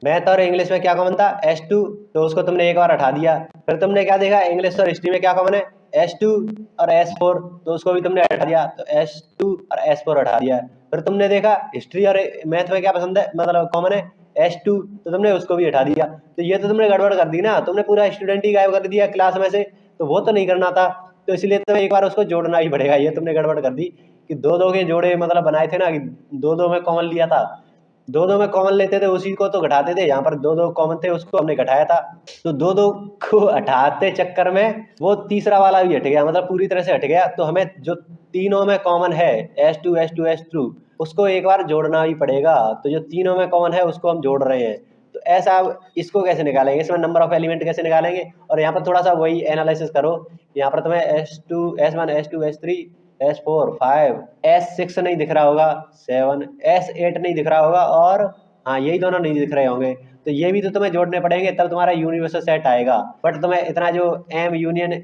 मैथ और इंग्लिश में क्या कॉमन था, S2, तो उसको तुमने एक बार हटा दिया। फिर तुमने क्या देखा, इंग्लिश और हिस्ट्री में क्या कॉमन है, S2 और S4, तो उसको भी तुमने हटा दिया, तो S2 और S4 हटा दिया। फिर तुमने देखा हिस्ट्री और मैथ में क्या पसंद है, मतलब कॉमन है S2, तो तुमने उसको भी हटा दिया। तो ये तो तुमने गड़बड़ कर दी ना, तुमने पूरा स्टूडेंट ही गायब कर दिया क्लास में से, तो वो तो नहीं करना था। तो इसलिए तुम्हें एक बार उसको जोड़ना ही पड़ेगा, ये तुमने गड़बड़ कर दी कि दो के जोड़े मतलब बनाए थे ना, कि दो में कॉमन लिया था, दो में कॉमन लेते थे उसी को तो घटाते थे, यहाँ पर दो कॉमन थे उसको हमने घटाया था। तो दो को हटाते चक्कर में वो तीसरा वाला भी हट गया, मतलब पूरी तरह से हट गया। तो हमें जो तीनों में कॉमन है S2 S2 S2, उसको एक बार जोड़ना ही पड़ेगा। तो जो तीनों में कॉमन है उसको हम जोड़ रहे हैं। तो ऐसा इसको कैसे निकालेंगे, इसमें नंबर ऑफ एलिमेंट कैसे निकालेंगे। और यहाँ पर थोड़ा सा वही एनालिसिस करो, यहाँ पर तुम्हें S2 S1 S2 S3 S4 5 S6 नहीं दिख रहा होगा, 7 S8 नहीं दिख रहा होगा, और हाँ यही दोनों नहीं दिख रहे होंगे। तो ये भी तो तुम्हें जोड़ने पड़ेंगे, तब तुम्हारा यूनिवर्सल सेट आएगा। बट तुम्हें इतना जो M यूनियन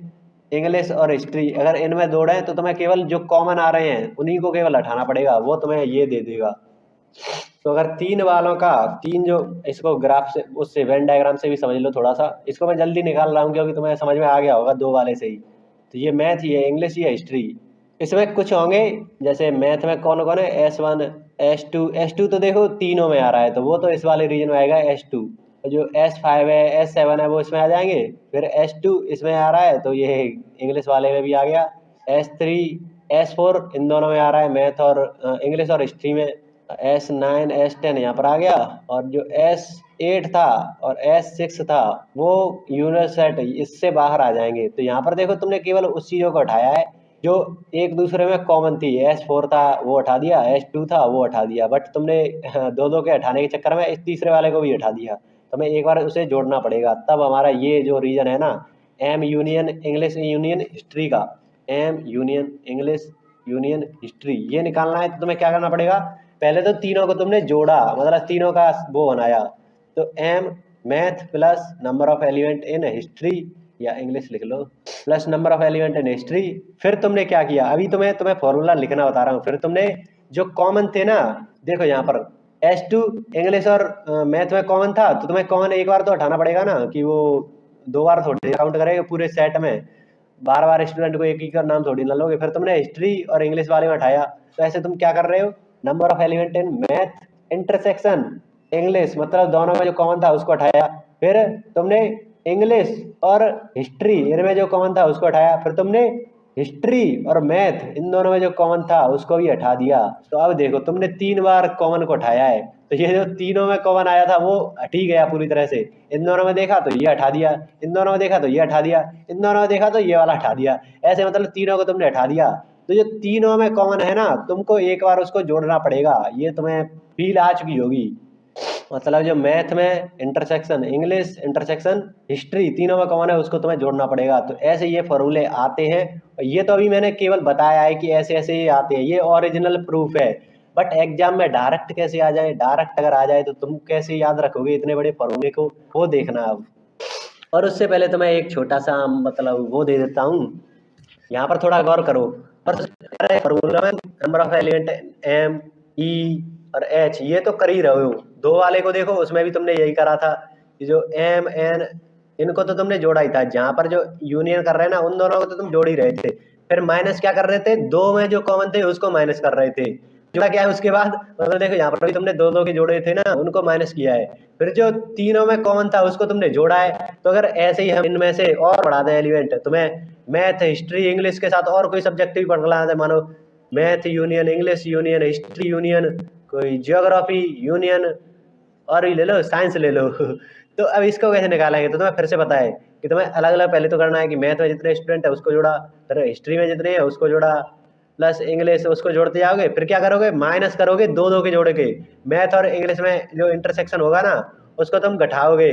इंग्लिश और हिस्ट्री अगर इनमें जोड़े तो तुम्हें केवल जो कॉमन आ रहे हैं उन्हीं को केवल हटाना पड़ेगा, वो तुम्हें ये दे देगा। तो अगर 3 वालों का 3 जो, इसको ग्राफ से उससे वेन डायग्राम से भी समझ लो थोड़ा सा, इसको मैं जल्दी निकाल रहा हूँ क्योंकि तुम्हें समझ में आ गया होगा 2 वाले से ही। तो ये मैथ ही है, इंग्लिश ही है, हिस्ट्री, इसमें कुछ होंगे, जैसे मैथ में कौन कौन है, S1 S2, S2 तो देखो तीनों में आ रहा है तो वो तो इस वाले रीजन में आएगा S2। जो S5 है S7 है वो इसमें आ जाएंगे। फिर S2 इसमें आ रहा है तो ये इंग्लिश वाले में भी आ गया। S3 S4 इन दोनों में आ रहा है, मैथ और इंग्लिश और हिस्ट्री में। S9 S10 यहाँ पर आ गया। और जो S8 था और S6 था वो यूनिट सेट इससे बाहर आ जाएंगे। तो यहाँ पर देखो तुमने केवल उस चीज़ों को हटाया है जो एक दूसरे में कॉमन थी। S4 था वो हटा दिया, S2 था वो हटा दिया, बट तुमने दो दो के हटाने के चक्कर में इस तीसरे वाले को भी हटा दिया। तो हमें एक बार उसे जोड़ना पड़ेगा, तब हमारा ये जो रीजन है ना, M union English union history का, M union English union history, ये निकालना है। तो तुम्हें क्या करना पड़ेगा, पहले तो तीनों को तुमने जोड़ा, मतलब तीनों का वो बनाया। तो M math plus number of element in history, या इंग्लिश लिख लो, plus number of element in history. फिर तुमने क्या किया, अभी तुम्हें फॉर्मूला लिखना बता रहा हूँ। फिर तुमने जो कॉमन थे ना, देखो यहाँ पर S2 इंग्लिश और मैथ में कॉमन था, तो तुम्हें कॉमन एक बार तो हटाना पड़ेगा ना, कि वो दो बार थोड़ी काउंट करेगा पूरे सेट में। बार बार स्टूडेंट को एक ही का नाम थोड़ी ना लोगे। फिर तुमने हिस्ट्री और इंग्लिश वाले में हटाया। तो ऐसे तुम क्या कर रहे हो, number of element in math intersection English, मतलब दोनों में जो कॉमन था उसको हटाया। फिर तुमने इंग्लिश और हिस्ट्री इनमें जो कॉमन था उसको हटाया। फिर तुमने हिस्ट्री और मैथ इन दोनों में जो कॉमन था उसको भी हटा दिया। तो अब देखो तुमने 3 बार कॉमन को हटाया है, तो ये जो तीनों में कॉमन आया था वो हट ही गया पूरी तरह से। इन दोनों में देखा तो ये हटा दिया, इन दोनों में देखा तो ये हटा दिया, इन दोनों में देखा तो ये वाला हटा दिया। ऐसे मतलब तीनों को तुमने हटा दिया। तो जो तीनों में कॉमन है ना, तुमको एक बार उसको जोड़ना पड़ेगा। ये तुम्हें फील आ चुकी होगी। मतलब जो मैथ में इंटरसेक्शन इंग्लिश इंटरसेक्शन हिस्ट्री तीनों में कॉमन है, उसको तुम्हें जोड़ना पड़ेगा। तो ऐसे ये फॉर्मूले आते हैं। ये तो अभी मैंने केवल बताया है कि ऐसे ऐसे ये आते हैं, ये ओरिजिनल प्रूफ है। बट एग्जाम में डायरेक्ट कैसे आ जाए, डायरेक्ट अगर आ जाए तो तुम कैसे याद रखोगे इतने बड़े फॉर्मूले को, वो देखना अब। और उससे पहले तो मैं एक छोटा सा मतलब वो दे देता हूँ, यहाँ पर थोड़ा गौर करो। और फॉर्मूला में number of element M E और एच ये तो कर ही रहे हो। दो वाले को देखो, उसमें भी तुमने यही करा था कि जो एम एन इनको तो तुमने जोड़ा ही था। जहां पर जो यूनियन कर रहे हैं ना, उन दोनों को तो तुम जोड़ ही रहे थे। फिर माइनस क्या कर रहे थे, दो में जो कॉमन थे उसको माइनस कर रहे थे। जोड़ा क्या है उसके बाद, मतलब देखो यहाँ पर भी तुमने दो दो के जोड़े थे ना, उनको माइनस किया है। फिर जो तीनों में कॉमन था उसको तुमने जोड़ा है। तो अगर ऐसे ही हम इनमें से और बढ़ा दें एलिमेंट, तुम्हें मैथ हिस्ट्री इंग्लिश के साथ और कोई सब्जेक्ट भी पढ़ना है, मानो math union English union history union कोई जियोग्राफी यूनियन, और भी ले लो, साइंस ले लो तो अब इसको कैसे निकालेंगे, तो तुम्हें फिर से पता है कि तुम्हें अलग अलग पहले तो करना है कि मैथ में जितने स्टूडेंट है उसको जोड़ा, फिर हिस्ट्री में जितने हैं उसको जोड़ा, प्लस इंग्लिश उसको जोड़ते जाओगे। फिर क्या करोगे, माइनस करोगे दो दो के जोड़ के। मैथ और इंग्लिश में जो इंटरसेक्शन होगा ना उसको तुम घटाओगे।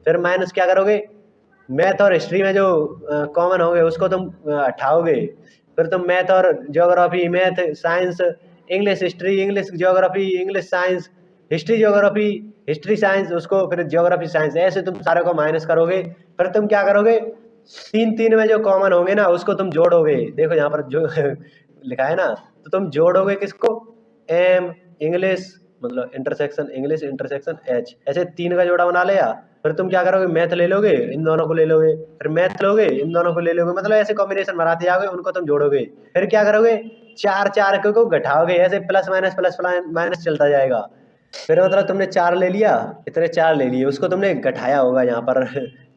फिर माइनस क्या करोगे, मैथ और हिस्ट्री में जो कॉमन होंगे उसको तुम हटाओगे। फिर तुम मैथ और geography math science English history English geography English science history geography history science उसको फिर ज्योग्राफी साइंस, ऐसे तुम सारे को माइनस करोगे। फिर तुम क्या करोगे, तीन तीन में जो कॉमन होंगे ना उसको तुम जोड़ोगे। देखो यहाँ पर जो लिखा है ना, तो तुम जोड़ोगे किसको, एम इंग्लिश मतलब इंटरसेक्शन एच, ऐसे तीन का जोड़ा बना लिया। फिर तुम क्या करोगे, मैथ ले लोगे इन दोनों को ले लोगे, फिर मैथ लोगे इन दोनों को ले लोगे, मतलब ऐसे कॉम्बिनेशन बनाते जाओगे, उनको तुम जोड़ोगे। फिर क्या करोगे, चार चार को घटाओगे, ऐसे प्लस माइनस चलता जाएगा। फिर मतलब तुमने चार ले लिया, इतने चार ले लिए, उसको तुमने घटाया होगा यहाँ पर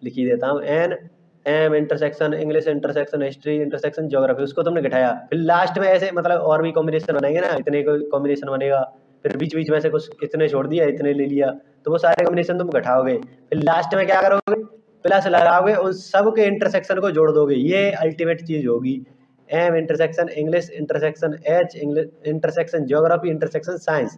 लिख ही देता हूँ, n M intersection English intersection history intersection geography, उसको तुमने घटाया। फिर लास्ट में ऐसे मतलब और भी कॉम्बिनेशन बनाएंगे ना, इतने को कॉम्बिनेशन बनेगा। फिर बीच बीच में से कुछ इतने छोड़ दिया इतने ले लिया, तो वो सारे कॉम्बिनेशन तुम घटाओगे। फिर लास्ट में क्या करोगे, प्लस लगाओगे, उन सब के इंटरसेक्शन को जोड़ दोगे, ये अल्टीमेट चीज होगी। M intersection English intersection H English intersection geography intersection science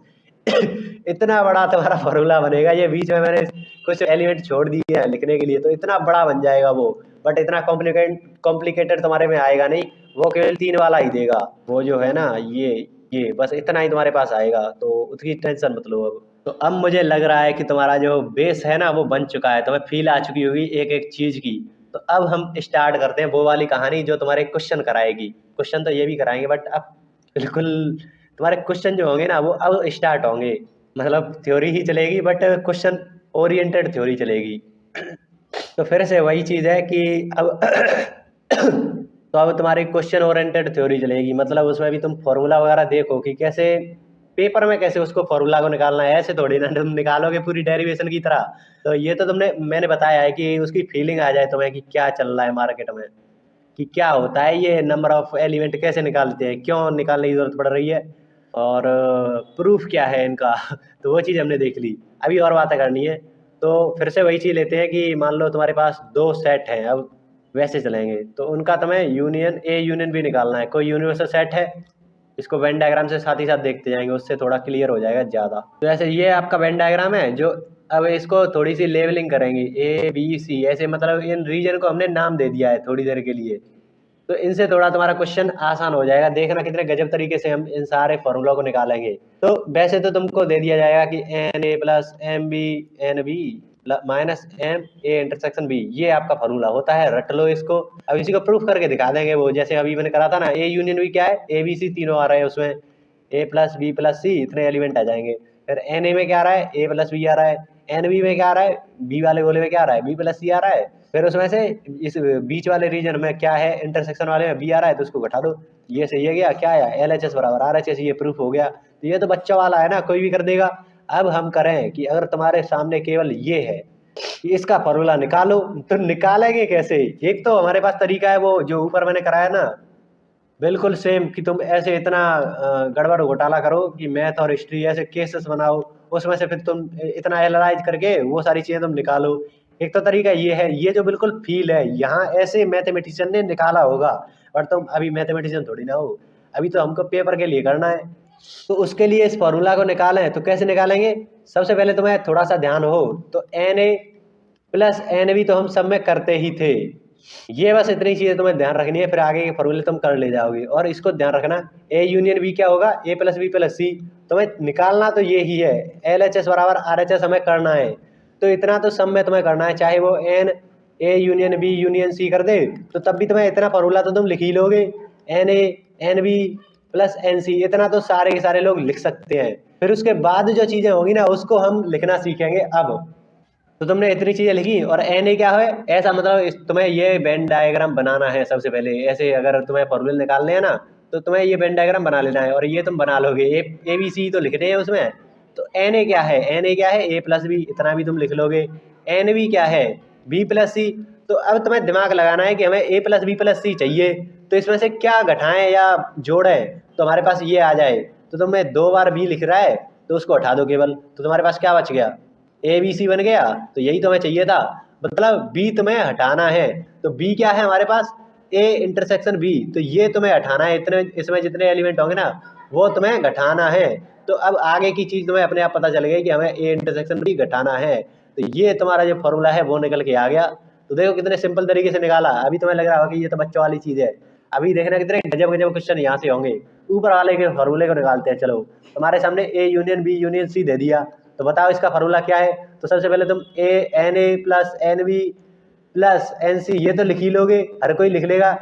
इतना बड़ा तुम्हारा फॉर्मूला बनेगा। ये बीच में मैंने कुछ एलिमेंट छोड़ दिए हैं लिखने के लिए, तो इतना बड़ा बन जाएगा वो। बट इतना कॉम्प्लिकेटेड तुम्हारे में आएगा नहीं, वो केवल तीन वाला ही देगा। वो जो है ना ये बस इतना ही तुम्हारे पास आएगा, तो उसकी टेंशन मत लो अब। तो अब मुझे लग रहा है कि तुम्हारा जो बेस है ना वो बन चुका है, तुम्हें फील आ चुकी होगी एक एक चीज की। तो अब हम स्टार्ट करते हैं वो वाली कहानी जो तुम्हारे क्वेश्चन कराएगी। क्वेश्चन तो ये भी कराएंगे, बट अब बिल्कुल तुम्हारे क्वेश्चन जो होंगे ना वो अब स्टार्ट होंगे। मतलब थ्योरी ही चलेगी बट क्वेश्चन ओरिएंटेड थ्योरी चलेगी। तो फिर से वही चीज़ है कि अब तो अब तुम्हारी क्वेश्चन ओरिएंटेड थ्योरी चलेगी, मतलब उसमें भी तुम फॉर्मूला वगैरह देखो कि कैसे पेपर में कैसे उसको फॉर्मूला को निकालना है। ऐसे थोड़ी ना तुम निकालोगे पूरी डेरिवेशन की तरह। तो ये तो मैंने बताया है कि उसकी फीलिंग आ जाए तुम्हें कि क्या चल रहा है मार्केट में, कि क्या होता है, ये नंबर ऑफ एलिमेंट कैसे निकालते हैं, क्यों निकालने की जरूरत पड़ रही है, और प्रूफ क्या है इनका। तो वो चीज़ हमने देख ली। अभी और बातें करनी है, तो फिर से वही चीज़ लेते हैं कि मान लो तुम्हारे पास दो सेट हैं, अब वैसे चलेंगे तो उनका तुम्हें यूनियन ए यूनियन बी निकालना है। कोई यूनिवर्सल सेट है, इसको वेन डायग्राम से साथ ही साथ देखते जाएंगे, उससे थोड़ा क्लियर हो जाएगा ज़्यादा। तो ऐसे ये आपका वेन डायग्राम है जो, अब इसको थोड़ी सी लेवलिंग करेंगे ए बी सी ऐसे, मतलब इन रीजन को हमने नाम दे दिया है थोड़ी देर के लिए। तो इनसे थोड़ा तुम्हारा क्वेश्चन आसान हो जाएगा। देखना कितने गजब तरीके से हम इन सारे फॉर्मूला को निकालेंगे। तो वैसे तो तुमको दे दिया जाएगा कि n A plus M B n B minus M A intersection B, ये आपका फॉर्मूला होता है, रट लो इसको। अब इसी को प्रूफ करके दिखा देंगे, वो जैसे अभी मैंने करा था ना, ए यूनियन बी क्या है, ए बी सी तीनों आ रहे हैं उसमें, ए प्लस बी प्लस सी इतने एलिमेंट आ जाएंगे। फिर एन ए में क्या आ रहा है, ए प्लस बी आ रहा है, एन बी में क्या आ रहा है, बी वाले गोले में क्या आ रहा है, बी प्लस सी आ रहा है। फिर उसमें से इस बीच वाले रीजन में क्या है, इंटरसेक्शन वाले में बी आ रहा है, तो उसको घटा दो, ये सही है। गया क्या आया, एल एच एस बराबर आर एच एस, ये प्रूफ हो गया। तो ये तो बच्चा वाला है ना, कोई भी कर देगा। अब हम करें कि अगर तुम्हारे सामने केवल ये है कि इसका फॉर्मूला निकालो, तो निकालेंगे कैसे। एक तो हमारे पास तरीका है वो जो ऊपर मैंने कराया ना, बिल्कुल सेम, कि तुम ऐसे इतना गड़बड़ घोटाला करो कि मैथ और हिस्ट्री ऐसे केसेस बनाओ, उसमें से फिर तुम इतना एनालाइज करके वो सारी चीजें तुम निकालो। एक तो तरीका ये है, ये जो बिल्कुल फील है, यहाँ ऐसे मैथमेटिशियन ने निकाला होगा, बट तुम अभी मैथमेटिशियन थोड़ी ना हो, अभी तो हमको पेपर के लिए करना है। तो उसके लिए इस फॉर्मूला को निकालें, तो कैसे निकालेंगे। सबसे पहले तुम्हें थोड़ा सा ध्यान हो तो n A plus N B तो हम सब में करते ही थे, ये बस इतनी चीजें तुम्हें ध्यान रखनी है, फिर आगे के फॉर्मूले तुम कर ले जाओगे। और इसको ध्यान रखना, ए यूनियन बी क्या होगा, ए प्लस बी प्लस सी, तुम्हें निकालना तो ये ही है। एल एच एस बराबर आर एच एस हमें करना है, तो इतना तो सब में तुम्हें करना है, चाहे वो n A union B union C कर दे, तो तब भी तुम्हें इतना फॉर्मूला तो तुम लिख ही लोगे, n A n B plus N C, इतना तो सारे के सारे लोग लिख सकते हैं। फिर उसके बाद जो चीजें होगी ना, उसको हम लिखना सीखेंगे अब। तो तुमने इतनी चीजें लिखी, और एन ए क्या है, ऐसा मतलब तुम्हें ये वेन डायग्राम बनाना है सबसे पहले। ऐसे अगर तुम्हें फॉर्मूले निकालने हैं ना, तो तुम्हें ये वेन डायग्राम बना लेना है, और ये तुम बना लोगे। ए बी सी तो लिखने हैं उसमें। तो एन ए क्या है, एन ए क्या है, ए प्लस बी, इतना भी तुम लिख लोगे। एन बी क्या है, बी प्लस सी। तो अब तुम्हें दिमाग लगाना है कि हमें ए प्लस बी प्लस सी चाहिए, तो इसमें से क्या घटाएं या जोड़ें, तो हमारे पास ये आ जाए। तो तुम्हें 2 बार बी लिख रहा है, तो उसको हटा दो केवल, तो तुम्हारे पास क्या बच गया, ए बी सी बन गया। तो यही तो हमें चाहिए था, मतलब बी तुम्हें हटाना है। तो बी क्या है हमारे पास, ए इंटरसेक्शन बी, तो ये तुम्हें हटाना है। इतने इसमें जितने एलिमेंट होंगे ना, वो तुम्हें घटाना है। तो अब आगे की चीज तुम्हें अपने आप पता चल गई कि हमें ए इंटरसेक्शन बी घटाना है। तो ये तुम्हारा जो फॉर्मूला है वो निकल के आ गया। तो देखो कितने सिंपल तरीके से निकाला। अभी तुम्हें लग रहा होगा कि ये तो बच्चों वाली चीज है, अभी देखना कितने गजब गजब क्वेश्चन यहाँ से होंगे। ऊपर वाले के फॉर्मूले को निकालते हैं। चलो, तुम्हारे सामने A union B union C दे दिया, तो बताओ इसका फॉर्मूला क्या है। तो सबसे पहले तुम n A plus N B plus N C, ये तो लिख ही लोगे, हर कोई लिख लेगा।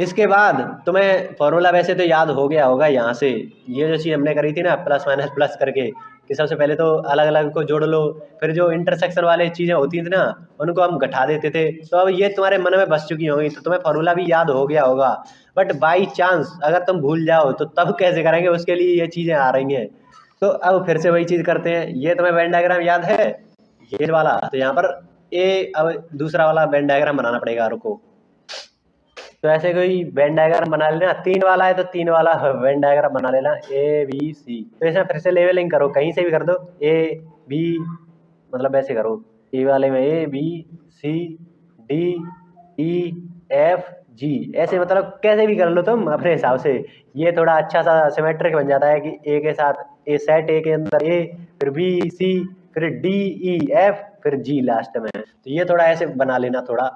इसके बाद तुम्हें फॉर्मूला वैसे तो याद हो गया होगा यहाँ से, ये जो चीज़ हमने करी थी ना प्लस माइनस प्लस करके, कि सबसे पहले तो अलग अलग को जोड़ लो, फिर जो इंटरसेक्शन वाले चीज़ें होती थी ना, उनको हम घटा देते थे। तो अब ये तुम्हारे मन में बस चुकी होंगी, तो तुम्हें फॉर्मूला भी याद हो गया होगा। बट बाई चांस अगर तुम भूल जाओ, तो तब कैसे करेंगे, उसके लिए ये चीज़ें आ रही हैं। तो अब फिर से वही चीज़ करते हैं। ये तुम्हें वेन डायग्राम याद है, ये वाला, तो यहाँ पर अब दूसरा वाला वेन डायग्राम बनाना पड़ेगा, रुको। तो ऐसे कोई वेन डायग्राम बना लेना, 3 वाला है तो 3 वाला वेन डायग्राम बना लेना, ए बी सी। तो इसमें फिर से लेवलिंग करो, कहीं से भी कर दो, ए बी, मतलब ऐसे करो, ए वाले में A B C D E F G, ऐसे मतलब कैसे भी कर लो तुम अपने हिसाब से। ये थोड़ा अच्छा सा सिमेट्रिक बन जाता है कि ए के साथ ए सेट, ए के अंदर ए, फिर बी सी, फिर डी ई एफ, फिर जी लास्ट में। तो ये थोड़ा ऐसे बना लेना थोड़ा।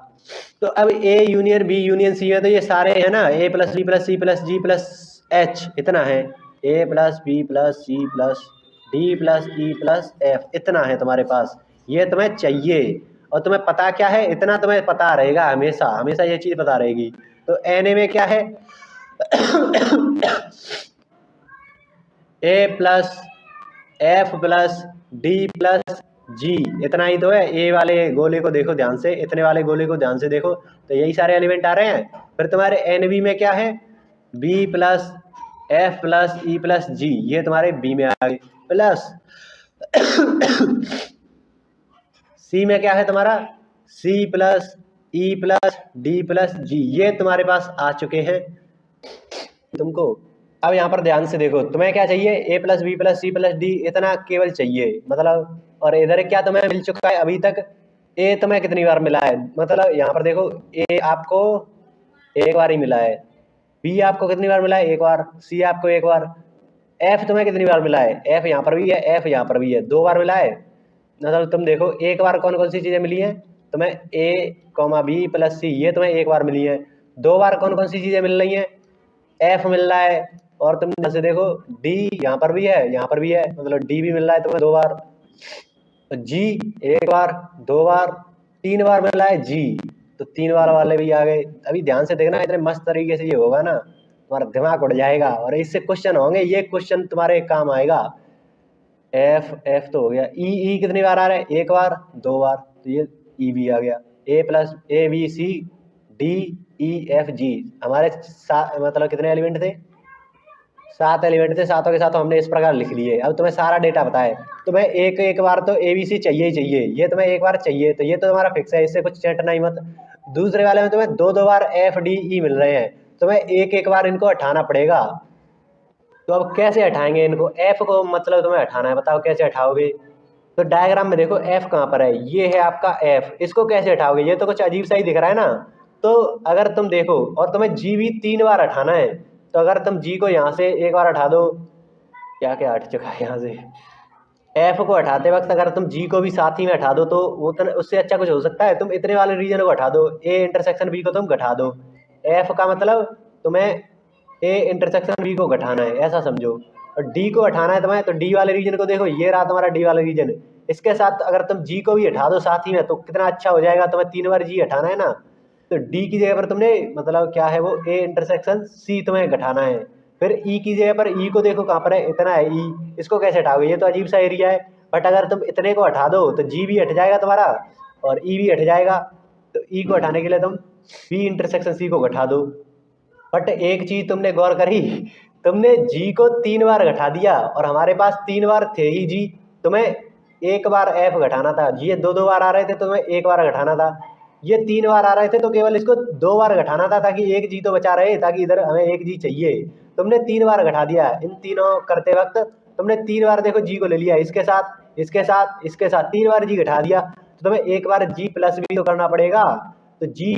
तो अब A union B union C है, तो ये सारे है ना, A plus B plus C plus G plus H, इतना है। A plus B plus C plus D plus E plus F, इतना है तुम्हारे पास। ये तुम्हें चाहिए, और तुम्हें पता क्या है, इतना तुम्हें पता रहेगा हमेशा, हमेशा ये चीज पता रहेगी। तो एन ए में क्या है, A plus F plus D plus G इतना ही तो है। ए वाले गोले को देखो ध्यान से, इतने वाले गोले को ध्यान से देखो, तो यही सारे एलिमेंट आ रहे हैं। फिर तुम्हारे एन बी में क्या है, B plus F plus E plus G, ये तुम्हारे बी में आ गए। प्लस सी में क्या है तुम्हारा, C plus E plus D plus G, ये तुम्हारे पास आ चुके हैं तुमको। अब यहाँ पर ध्यान से देखो, तुम्हें क्या चाहिए, A plus B plus C plus D, इतना केवल चाहिए मतलब। और इधर क्या तुम्हें मिल चुका है अभी तक, ए तुम्हें कितनी बार मिला है, मतलब यहाँ पर देखो ए आपको एक बार ही मिला है, बी आपको कितनी बार मिला है, एक बार, सी आपको एक बार, एफ तुम्हें कितनी बार मिला है, एफ यहाँ पर भी है, एफ यहाँ पर भी है, दो बार मिला है। मतलब तुम देखो एक बार कौन कौन सी चीजें मिली हैं तुम्हें, ए कॉमा बी प्लस सी, ये तुम्हें एक बार मिली है। दो बार कौन कौन सी चीजें मिल रही हैं, एफ मिल रहा है, और तुम जैसे देखो डी यहाँ पर भी है, यहाँ पर भी है, मतलब डी भी मिल रहा है तुम्हें दो बार, जी एक बार, दो बार, तीन बार मिल रहा है जी, तो तीन बार वाले भी आ गए। अभी ध्यान से देखना, इतने मस्त तरीके से ये होगा ना, तुम्हारा दिमाग उड़ जाएगा, और इससे क्वेश्चन होंगे, ये क्वेश्चन तुम्हारे काम आएगा। एफ तो हो गया, ई कितनी बार आ रहा है, एक बार, दो बार, तो ये ई भी आ गया। A plus A B C D E F G, हमारे मतलब कितने एलिमेंट थे, सात एलिमेंट थे, सातों के साथ हमने इस प्रकार लिख लिए। अब तुम्हें सारा डेटा पता है, तुम्हें एक एक बार तो एबीसी चाहिए ही चाहिए, ये तुम्हें एक बार चाहिए, तो ये तो तुम्हारा फिक्स है, इससे कुछ चटना ही मत। दूसरे वाले में तुम्हें दो दो बार एफ डी ई मिल रहे हैं, तुम्हें एक एक बार इनको हटाना पड़ेगा। तो अब कैसे हटाएंगे इनको, एफ को मतलब तुम्हें हटाना है, बताओ कैसे हटाओगे। तो डायग्राम में देखो एफ कहाँ पर है, ये है आपका एफ, इसको कैसे हटाओगे, ये तो कुछ अजीब सा ही दिख रहा है ना। तो अगर तुम देखो, और तुम्हें जी भी तीन बार हटाना है, तो अगर तुम जी को यहाँ से एक बार हटा दो, क्या क्या हट चुका है यहाँ से, एफ को हटाते वक्त अगर तुम जी को भी साथ ही में हटा दो, तो वो तो उससे अच्छा कुछ हो सकता है, तुम इतने वाले रीजन को हटा दो, ए इंटरसेक्शन बी को तुम घटा दो, एफ का मतलब तुम्हें ए इंटरसेक्शन बी को घटाना है, ऐसा समझो। और डी को हटाना है तुम्हें, तो डी वाले रीजन को देखो, ये रहा तुम्हारा डी वाला रीजन, इसके साथ अगर तुम जी को भी हटा दो साथ ही में, तो कितना अच्छा हो जाएगा, तुम्हें तीन बार जी हटाना है ना। तो डी की जगह पर तुमने मतलब क्या है वो, ए इंटरसेक्शन सी तुम्हें घटाना है। फिर ई की जगह पर ई को देखो कहाँ पर है, इतना है ई, इसको कैसे हटाओगे, ये तो अजीब सा एरिया है। बट अगर तुम इतने को हटा दो, तो जी भी हट जाएगा तुम्हारा, और ई भी हट जाएगा। तो ई को हटाने के लिए तुम बी इंटरसेक्शन सी को घटा दो। बट एक चीज तुमने गौर करी, तुमने जी को तीन बार घटा दिया, और हमारे पास तीन बार थे ही जी, तुम्हें एक बार एफ घटाना था, ये दो दो बार आ रहे थे तो तुम्हें एक बार घटाना था, ये तीन बार आ रहे थे तो केवल इसको दो बार घटाना था, ताकि एक जी तो बचा रहे, ताकि इधर हमें एक जी चाहिए। तुमने तीन बार घटा दिया, इन तीनों करते वक्त तुमने तीन बार देखो जी को ले लिया, इसके साथ इसके साथ इसके साथ तीन बार जी घटा दिया, तो तुम्हें एक बार जी प्लस भी तो करना पड़ेगा। तो जी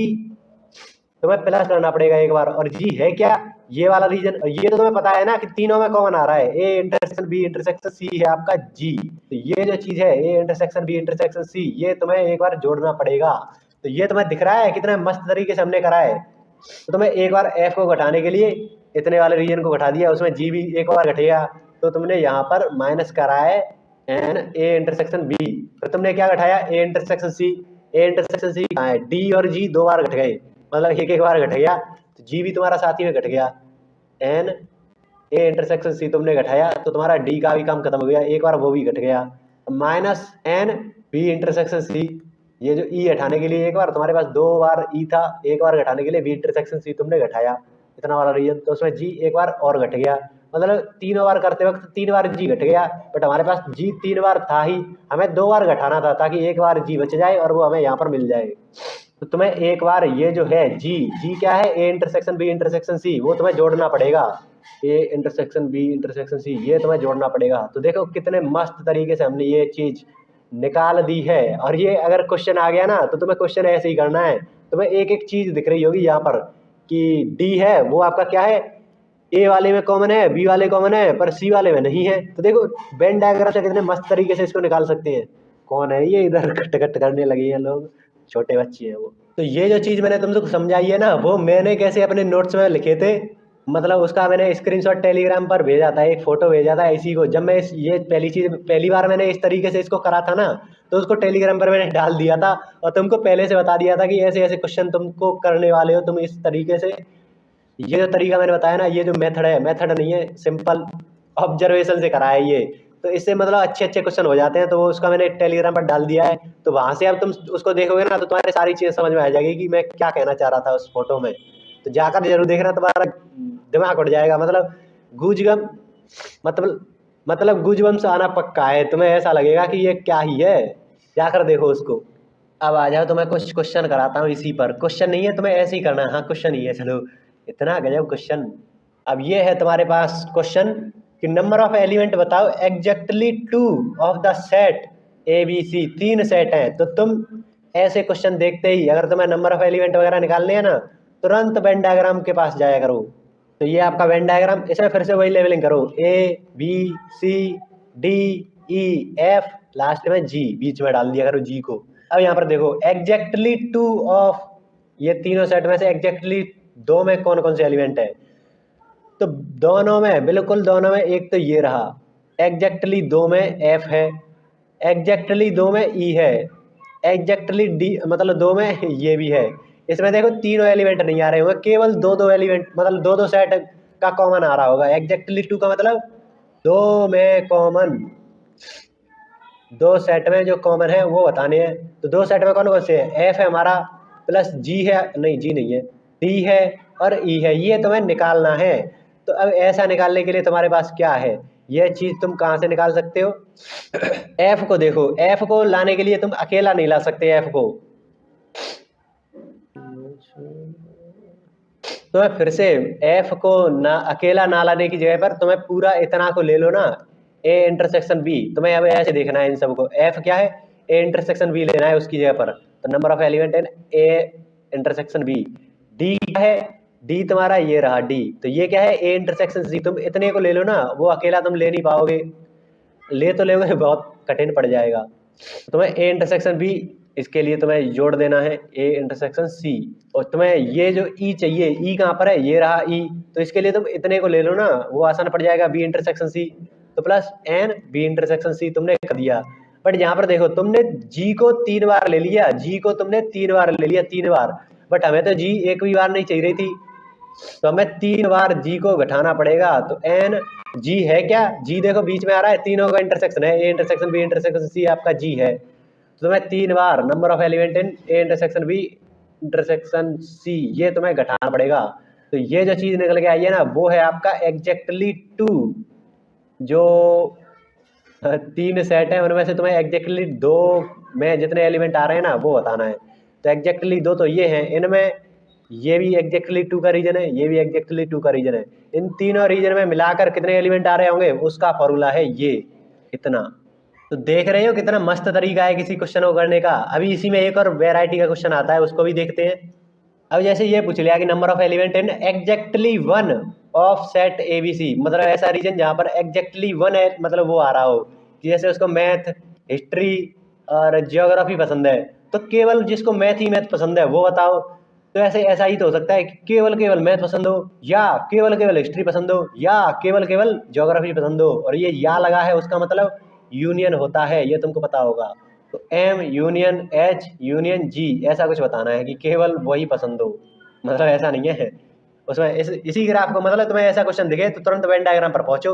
तुम्हें प्लस करना पड़ेगा एक बार, और जी है क्या, ये वाला रीजन, ये तो तुम्हें पता है ना कि तीनों में कॉमन आ रहा है, A intersection B intersection C है आपका जी। तो ये जो चीज है A intersection B intersection C, ये तुम्हें एक बार जोड़ना पड़ेगा। तो ये तुम्हें दिख रहा है कितना मस्त तरीके से हमने करा है। तो तुम्हें एक बार एफ को घटाने के लिए इतने वाले रीजन को घटा दिया, उसमें जी भी एक बार घटेगा, तो तुमने यहाँ पर माइनस करा है एन ए इंटरसेक्शन बी, फिर तुमने क्या घटाया, ए इंटरसेक्शन सी, ए इंटरसेक्शन सी कहाँ है, डी और जी दो बार घट गए, मतलब एक एक बार घट गया, तो जी भी तुम्हारा साथ ही में घट गया। एन ए इंटरसेक्शन सी तुमने घटाया, तो तुम्हारा डी का भी काम खत्म हो गया, एक बार वो भी घट गया। Minus n B intersection C, ये जो ई हटाने के लिए एक बार तुम्हारे पास दो बार ई था, एक बार घटाने के लिए बी इंटरसेक्शन सी तुमने घटाया, इतना वाला रीजन, तो उसमें जी एक बार और घट गया, मतलब तीनों बार करते वक्त तीन बार जी घट गया। बट हमारे पास जी तीन बार था ही, हमें दो बार घटाना था, ताकि एक बार जी बच जाए और वो हमें यहाँ पर मिल जाए। तो तुम्हें एक बार ये जो है जी, जी क्या है, A intersection B intersection C, वो तुम्हें जोड़ना पड़ेगा, A intersection B intersection C, ये तुम्हें जोड़ना पड़ेगा। तो देखो कितने मस्त तरीके से हमने ये चीज निकाल दी है। और ये अगर क्वेश्चन आ गया ना, तो तुम्हें क्वेश्चन ऐसे ही करना है, तुम्हें एक एक चीज दिख रही होगी यहाँ पर कि डी है वो आपका क्या है, ए वाले में कॉमन है, बी वाले कॉमन है, पर सी वाले में नहीं है। तो देखो वेन डायग्राम से कितने मस्त तरीके से इसको निकाल सकते हैं। कौन है ये इधर कट कट करने लगे हैं लोग, छोटे बच्चे हैं वो। तो ये जो चीज मैंने तुमको समझाई है ना, वो मैंने कैसे अपने नोट्स में लिखे थे, मतलब उसका मैंने स्क्रीनशॉट टेलीग्राम पर भेजा था, एक फोटो भेजा था इसी को, जब मैं ये पहली बार मैंने इस तरीके से इसको करा था ना, तो उसको टेलीग्राम पर मैंने डाल दिया था, और तुमको पहले से बता दिया था कि ऐसे ऐसे क्वेश्चन तुमको करने वाले हो, तुम इस तरीके से, ये जो तरीका मैंने बताया ना, ये जो मेथड है, मेथड नहीं है, सिंपल ऑब्जर्वेशन से करा है ये, तो इससे मतलब अच्छे अच्छे क्वेश्चन हो जाते हैं। तो वो उसका मैंने टेलीग्राम पर डाल दिया है, तो वहां से अब तुम उसको देखोगे ना तो तुम्हारे सारी चीजें समझ में आ जाएगी कि मैं क्या कहना चाह रहा था उस फोटो में। तो जाकर जरूर देखना, तुम्हारा दिमाग उठ जाएगा। मतलब गूजगम मतलब गूजबम्स आना पक्का है, तुम्हें ऐसा लगेगा कि ये क्या ही है। जाकर देखो उसको। अब आ जाओ, तो मैं कुछ क्वेश्चन कराता हूँ इसी पर। क्वेश्चन नहीं है, तुम्हें ऐसे ही करना है। हाँ क्वेश्चन ही है, चलो। इतना गजब क्वेश्चन। अब ये है तुम्हारे पास क्वेश्चन कि नंबर ऑफ एलिमेंट बताओ exactly two of the set A B C. 3 set हैं, तो तुम ऐसे क्वेश्चन देखते ही अगर तुम्हें नंबर ऑफ एलिमेंट वगैरह निकालने हैं ना, तुरंत वेन डायग्राम के पास जाया करो। तो ये आपका वेन डायग्राम, इसमें फिर से वही लेवलिंग करो, A B C D E F, last में जी, बीच में डाल दिया करो जी को। अब यहाँ पर देखो एग्जैक्टली टू ऑफ, ये तीनों सेट में से एग्जैक्टली 2 में कौन कौन से एलिमेंट है। तो दोनों में, बिल्कुल दोनों में, एक तो ये रहा एग्जैक्टली 2 में एफ है, एग्जैक्टली 2 में ई है, एग्जैक्टली डी मतलब 2 में ये भी है। इसमें देखो तीनों एलिमेंट नहीं आ रहे होंगे, केवल दो एलिमेंट, मतलब दो सेट का कॉमन आ रहा होगा। एग्जैक्टली 2 का मतलब 2 में कॉमन, 2 सेट में जो कॉमन है वो बताने हैं। तो 2 सेट में कौन कौन से है, एफ है हमारा, प्लस जी है, नहीं जी नहीं है, डी है और ई है, ये तुम्हें निकालना है। तो अब ऐसा निकालने के लिए तुम्हारे पास क्या है, ये चीज तुम कहाँ से निकाल सकते हो। एफ को देखो, एफ को लाने के लिए तुम अकेला नहीं ला सकते एफ को। तो मैं फिर से एफ को ना अकेला ना लाने की जगह पर तुम्हें पूरा इतना को ले लो ना, ए इंटरसेक्शन बी। तुम्हें अब ऐसे देखना है इन सबको, एफ क्या है, ए इंटरसेक्शन बी लेना है उसकी जगह पर। तो number of element in A intersection B. D क्या है, डी तुम्हारा ये रहा डी, तो ये क्या है, ए इंटरसेक्शन सी। तुम इतने को ले लो ना, वो अकेला तुम ले नहीं पाओगे, ले तो लोगे बहुत कठिन पड़ जाएगा। तुम्हें ए इंटरसेक्शन बी, इसके लिए तुम्हें जोड़ देना है ए इंटरसेक्शन सी। और तुम्हें ये जो ई चाहिए, ई कहाँ पर है, ये रहा ई, तो इसके लिए तुम इतने को ले लो ना, वो आसान पड़ जाएगा, बी इंटरसेक्शन सी। तो plus N B intersection C तुमने कर दिया। बट यहाँ पर देखो तुमने जी को 3 बार ले लिया, जी को तुमने 3 बार ले लिया, 3 बार। बट हमें तो जी एक भी बार नहीं चाहिए रही थी, तो हमें 3 बार जी को घटाना पड़ेगा। तो एन जी है क्या, जी देखो बीच में आ रहा है, तीनों का इंटरसेक्शन है, A intersection B intersection C आपका जी है। तो तुम्हें 3 बार number of element in A intersection B intersection C, ये तुम्हें घटाना पड़ेगा। तो ये जो चीज निकल के आई है ना, वो है आपका एग्जैक्टली 2। जो 3 सेट है उनमें से तुम्हें एग्जैक्टली 2 में जितने एलिमेंट आ रहे हैं ना वो बताना है। तो एग्जैक्टली 2 तो ये हैं, इनमें ये भी एग्जैक्टली 2 का रीजन है, ये भी एग्जैक्टली 2 का रीजन है। इन तीनों रीजन में मिलाकर कितने एलिमेंट आ रहे होंगे, उसका फॉर्मूला है ये इतना। तो देख रहे हो कितना मस्त तरीका है किसी क्वेश्चन को करने का। अभी इसी में एक और वेराइटी का क्वेश्चन आता है, उसको भी देखते हैं। अब जैसे ये पूछ लिया कि number of element in exactly 1 of set ABC, मतलब ऐसा रीजन जहां पर एग्जैक्टली 1 है, मतलब वो आ रहा हो कि जैसे उसको मैथ, हिस्ट्री और जियोग्राफी पसंद है, तो केवल जिसको मैथ ही मैथ पसंद है वो बताओ। तो ऐसे ऐसा ही तो हो सकता है कि केवल मैथ पसंद हो, या केवल हिस्ट्री पसंद हो, या केवल जियोग्राफी पसंद हो। और ये या लगा है, उसका मतलब यूनियन होता है, ये तुमको पता होगा। तो एम यूनियन एच यूनियन जी, ऐसा कुछ बताना है कि केवल वही पसंद हो, मतलब ऐसा नहीं है उसमें। इसी ग्राफ को, मतलब तुम्हें ऐसा क्वेश्चन दिखे तो तुरंत वेन डायग्राम पर पहुंचो।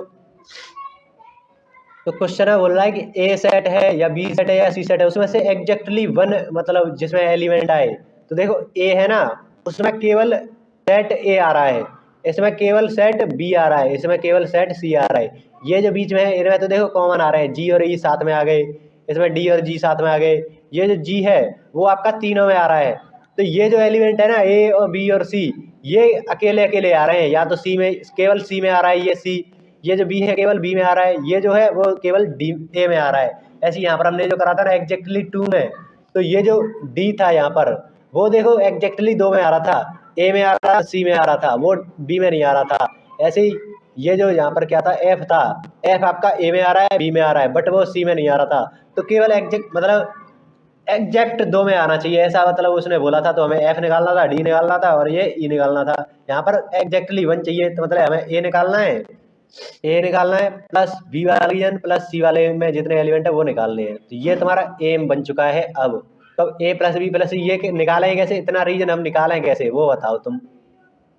तो क्वेश्चन है बोल रहा है कि ए सेट है या बी सेट है या सी सेट है, उसमें से एग्जैक्टली 1 मतलब जिसमें एलिमेंट आए। तो देखो ए है ना, उसमें केवल सेट ए आ रहा है, इसमें केवल सेट बी आ रहा है, इसमें केवल सेट सी आ रहा है। ये जो बीच में है इनमें तो देखो कॉमन आ रहे हैं, जी और ई साथ में आ गए, इसमें डी और जी साथ में आ गए। ये जो जी है वो आपका तीनों में आ रहा है। तो ये जो एलिमेंट है ना, ए और बी और सी, ये अकेले अकेले आ रहे हैं, या तो सी में, केवल सी में आ रहा है ये सी, ये जो बी है केवल बी में आ रहा है, ये जो है वो केवल डी ए में आ रहा है। ऐसे यहाँ पर हमने जो करा था ना एग्जैक्टली 2 में, तो ये जो डी था यहाँ पर, वो देखो एग्जैक्टली 2 में आ रहा था, ए में आ रहा था, सी में आ रहा था, वो बी में नहीं आ रहा था। ऐसे ही ये जो यहाँ पर क्या था, एफ था, एफ आपका ए में आ रहा है, बी में आ रहा है, बट वो सी में नहीं आ रहा था। तो केवल एग्जैक्ट मतलब एग्जैक्ट 2 में आना चाहिए, ऐसा मतलब उसने बोला था। तो हमें एफ निकालना था, डी निकालना था और ये ई निकालना था। यहाँ पर एग्जैक्टली 1 चाहिए, तो मतलब हमें ए निकालना है, ए निकालना है, प्लस बी वाला रीजन प्लस सी वाले में जितने एलिमेंट है वो निकालने हैं। तो ये तुम्हारा एम बन चुका है। अब तो ए प्लस बी प्लस ये निकालें कैसे, इतना रीजन हम निकालें कैसे वो बताओ तुम।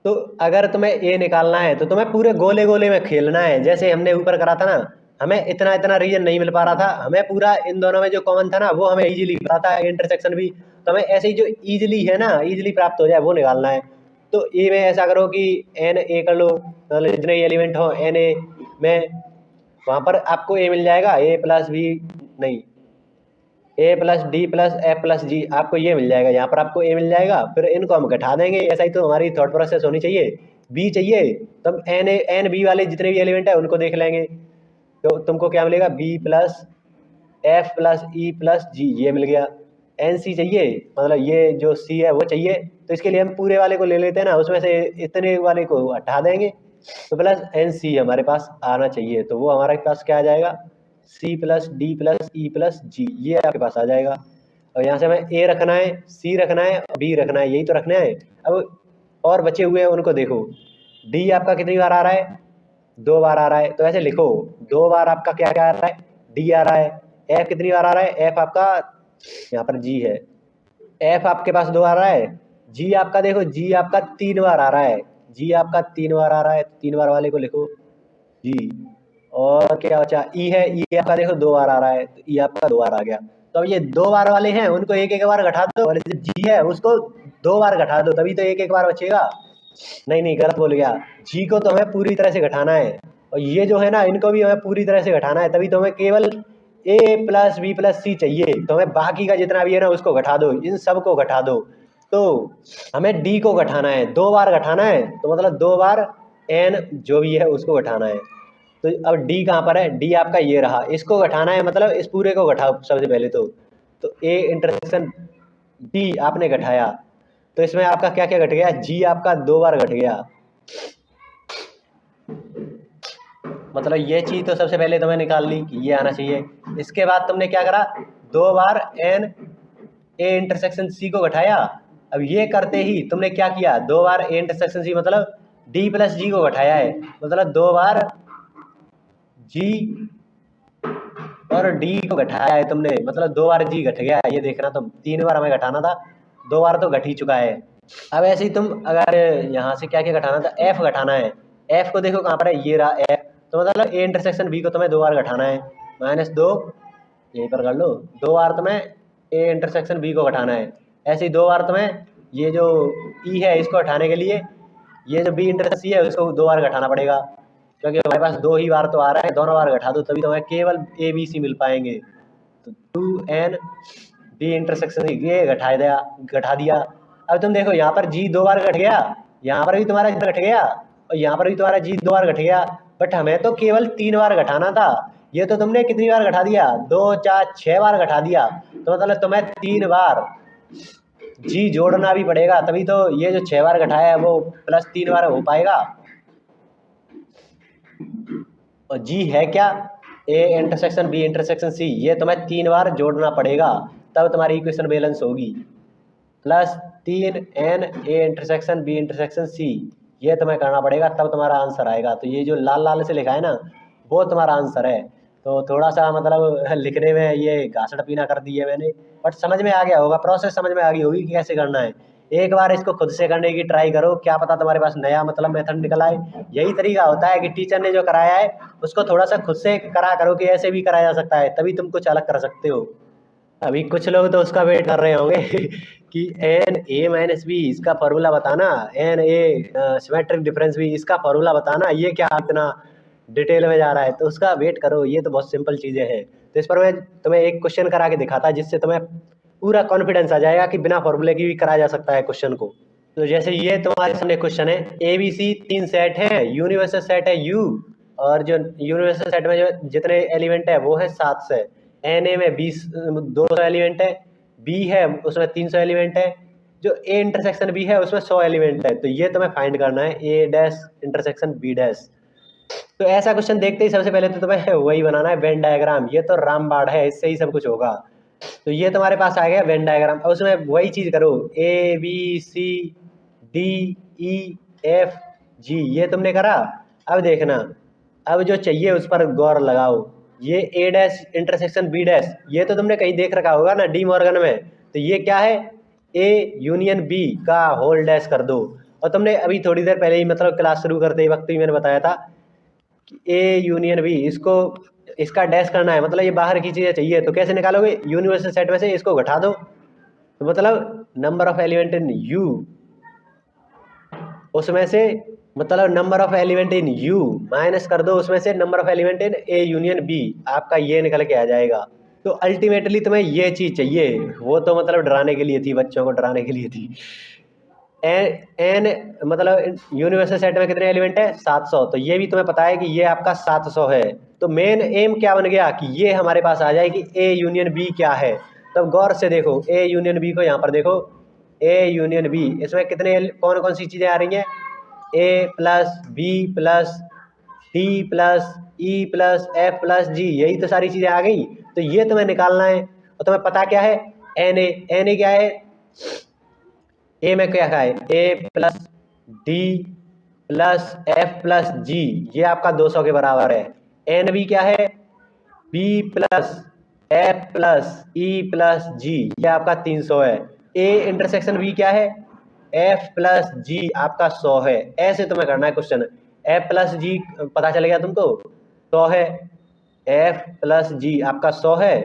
तो अगर तुम्हें ए निकालना है तो तुम्हें पूरे गोले गोले में खेलना है, जैसे हमने ऊपर करा था ना, हमें इतना इतना रीजन नहीं मिल पा रहा था, हमें पूरा इन दोनों में जो कॉमन था ना वो हमें इजीली पता था, इंटरसेक्शन भी। तो हमें ऐसे ही जो इजीली है ना, इजीली प्राप्त हो जाए वो निकालना है। तो ए में ऐसा करो कि एन ए कर लो, मतलब जितने एलिमेंट हो एन ए में, वहाँ पर आपको ए मिल जाएगा, ए प्लस बी, नहीं, A plus D plus F plus G, आपको ये मिल जाएगा, यहाँ पर आपको ए मिल जाएगा। फिर इनको हम घटा देंगे, ऐसा ही तो हमारी थॉट प्रोसेस होनी चाहिए। बी चाहिए तो हम एन ए एन बी वाले जितने भी एलिमेंट है उनको देख लेंगे। तो तुमको क्या मिलेगा, B plus F plus E plus G, ये मिल गया। एन सी चाहिए, मतलब ये जो सी है वो चाहिए, तो इसके लिए हम पूरे वाले को ले लेते हैं ना, उसमें से इतने वाले को हटा देंगे, तो प्लस एन सी हमारे पास आना चाहिए। तो वो हमारे पास क्या आ जाएगा, C plus D plus E plus G, ये आपके पास आ जाएगा। और यहाँ से हमें ए रखना है, सी रखना है, बी रखना है, यही तो रखना है। अब और बचे हुए हैं उनको देखो, डी आपका कितनी बार आ रहा है, 2 बार आ रहा है, तो ऐसे लिखो 2 बार आपका क्या क्या आ रहा है, डी आ रहा है। एफ कितनी बार आ रहा है, एफ आपका यहाँ पर जी है, एफ आपके पास 2 आ रहा है। जी आपका देखो, जी आपका 3 बार आ रहा है, जी आपका 3 बार आ रहा है, 3 बार वाले को लिखो जी। और क्या बचा, ई है, ई आपका देखो 2 बार आ रहा है, तो ई आपका 2 बार आ गया। तो अब ये 2 बार वाले हैं उनको एक एक बार घटा दो, और जो जी है उसको 2 बार घटा दो, तभी तो एक एक बार बचेगा। नहीं नहीं, गलत बोल गया, जी को तो हमें पूरी तरह से घटाना है, और ये जो है ना इनको भी हमें पूरी तरह से घटाना है, तभी तो हमें केवल ए प्लस बी प्लस सी चाहिए। तो हमें बाकी का जितना भी है ना उसको घटा दो, इन सब को घटा दो। तो हमें डी को घटाना है, 2 बार घटाना है, तो मतलब 2 बार एन जो भी है उसको घटाना है। तो अब डी कहाँ पर है, डी आपका ये रहा, इसको घटाना है, मतलब इस पूरे को घटाओ सबसे पहले तो ए इंटरसेक्शन डी आपने घटाया, तो इसमें आपका क्या क्या घट गया, जी आपका 2 बार घट गया। मतलब ये चीज तो सबसे पहले तुम्हें निकाल ली कि ये आना चाहिए। इसके बाद तुमने क्या करा, 2 बार एन ए इंटरसेक्शन सी को घटाया। अब ये करते ही तुमने क्या किया, 2 बार ए इंटरसेक्शन सी मतलब डी प्लस जी को घटाया है, मतलब 2 बार जी और डी को घटाया है तुमने, मतलब 2 बार जी घट गया है, ये देखना तुम, 3 बार हमें घटाना था, 2 बार तो घट ही चुका है। अब ऐसे ही तुम अगर यहाँ से क्या क्या घटाना था, एफ घटाना है, एफ को देखो कहाँ पर है, ये रहा एफ, तो मतलब ए इंटरसेक्शन बी को तुम्हें 2 बार घटाना है, -2, यहीं पर कर लो, 2 बार तुम्हें ए इंटरसेक्शन बी को घटाना है। ऐसे ही 2 बार तुम्हें ये जो ई है इसको हटाने के लिए ये जो बी इंटरसेक्शन सी है उसको 2 बार घटाना पड़ेगा, क्योंकि हमारे पास 2 ही बार तो आ रहा है, दोनों बार घटा दो तभी तुम्हें केवल ए बी सी मिल पाएंगे। तो 2n बी इंटरसेक्शन ये घटा दिया। अब तुम देखो यहाँ पर जी 2 बार घट गया, यहाँ पर भी तुम्हारा घट गया, और यहाँ पर भी तुम्हारा जी 2 बार घट गया, बट हमें तो केवल 3 बार घटाना था। ये तो तुमने कितनी बार घटा दिया, 2 4 6 बार घटा दिया, तो मतलब तुम्हें 3 बार जी जोड़ना भी पड़ेगा, तभी तो ये जो 6 बार घटाया है वो प्लस 3 बार हो पाएगा। और जी है क्या, A intersection B intersection C, ये तुम्हें 3 बार जोड़ना पड़ेगा, तब तुम्हारी इक्वेशन बैलेंस होगी। Plus 3n A intersection B intersection C, ये तुम्हें करना पड़ेगा, तब तुम्हारा आंसर आएगा। तो ये जो लाल लाल से लिखा है ना वो तुम्हारा आंसर है। तो थोड़ा सा मतलब लिखने में ये घासड़ पीना कर दी है मैंने, बट समझ में आ गया होगा, प्रोसेस समझ में आ गई होगी कि कैसे करना है। एक बार इसको खुद से करने की ट्राई करो, क्या पता तुम्हारे पास नया मतलब मेथड निकल आए। यही तरीका होता है कि टीचर ने जो कराया है उसको थोड़ा सा खुद से करा करो कि ऐसे भी कराया जा सकता है, तभी तुम कुछ अलग कर सकते हो। अभी कुछ लोग तो उसका वेट कर रहे होंगे कि एन ए माइनस बी इसका फॉर्मूला बताना, एन ए सिमेट्रिक डिफरेंस भी इसका फॉर्मूला बताना, ये क्या इतना डिटेल में जा रहा है, तो उसका वेट करो, ये तो बहुत सिंपल चीज़ें हैं। तो इस पर मैं तुम्हें एक क्वेश्चन करा के दिखाता जिससे तुम्हें पूरा कॉन्फिडेंस आ जाएगा कि बिना फॉर्मूले की भी कराया जा सकता है क्वेश्चन को। तो जैसे ये तुम्हारे सामने क्वेश्चन है, ए बी सी 3 सेट है, यूनिवर्सल सेट है यू, और जो यूनिवर्सल सेट में जो जितने एलिमेंट है वो है 7 से, एन ए में 200 एलिमेंट है, बी है उसमें 300 एलिमेंट है, जो ए इंटरसेक्शन बी है उसमें 100 एलिमेंट है। तो ये तुम्हें फाइंड करना है ए डैश इंटरसेक्शन बी डैश। तो ऐसा क्वेश्चन देखते ही सबसे पहले तो तुम्हें वही बनाना है वेन डायग्राम, ये तो रामबाण है, इससे ही सब कुछ होगा। तो ये तुम्हारे पास आ गया वेन डायग्राम, और उसमें वही चीज़ करो, A B C D E F G, ये तुमने करा। अब देखना, अब जो चाहिए उस पर गौर लगाओ, ये ए डैश इंटरसेक्शन बी डैश, ये तो तुमने कहीं देख रखा होगा ना डी मॉर्गन में। तो ये क्या है, ए यूनियन बी का होल डैश कर दो। और तुमने अभी थोड़ी देर पहले ही मतलब क्लास शुरू करते ही वक्त ही मैंने बताया था कि ए यूनियन बी, इसको इसका डैश करना है, मतलब ये बाहर की चीज़ें चाहिए, तो कैसे निकालोगे? यूनिवर्सल सेट में से इसको घटा दो, तो मतलब number of element in U, उसमें से मतलब number of element in U minus कर दो उसमें से number of element in A union B, आपका ये निकल के आ जाएगा। तो अल्टीमेटली तुम्हें ये चीज़ चाहिए, वो तो मतलब डराने के लिए थी, बच्चों को डराने के लिए थी। एन मतलब यूनिवर्सल सेट में कितने एलिमेंट है? 700। तो ये भी तुम्हें पता है कि ये आपका 700 है। तो मेन एम क्या बन गया कि ये हमारे पास आ जाए कि ए यूनियन बी क्या है। तब गौर से देखो ए यूनियन बी को, यहाँ पर देखो ए यूनियन बी, इसमें कितने कौन कौन सी चीज़ें आ रही हैं? A plus B plus D plus E plus F plus G, यही तो सारी चीज़ें आ गई। तो ये तुम्हें निकालना है, और तुम्हें पता क्या है? एन ए क्या है? ए में क्या है? A plus D plus F plus G, ये आपका 200 के बराबर है। एन बी क्या है? B plus F plus E plus G, ये आपका 300 है। ए इंटरसेक्शन बी क्या है? एफ प्लस जी, आपका 100 है। ऐसे तुम्हें करना है क्वेश्चन। एफ प्लस जी पता चल गया तुमको? 100 है। एफ प्लस जी आपका 100 है।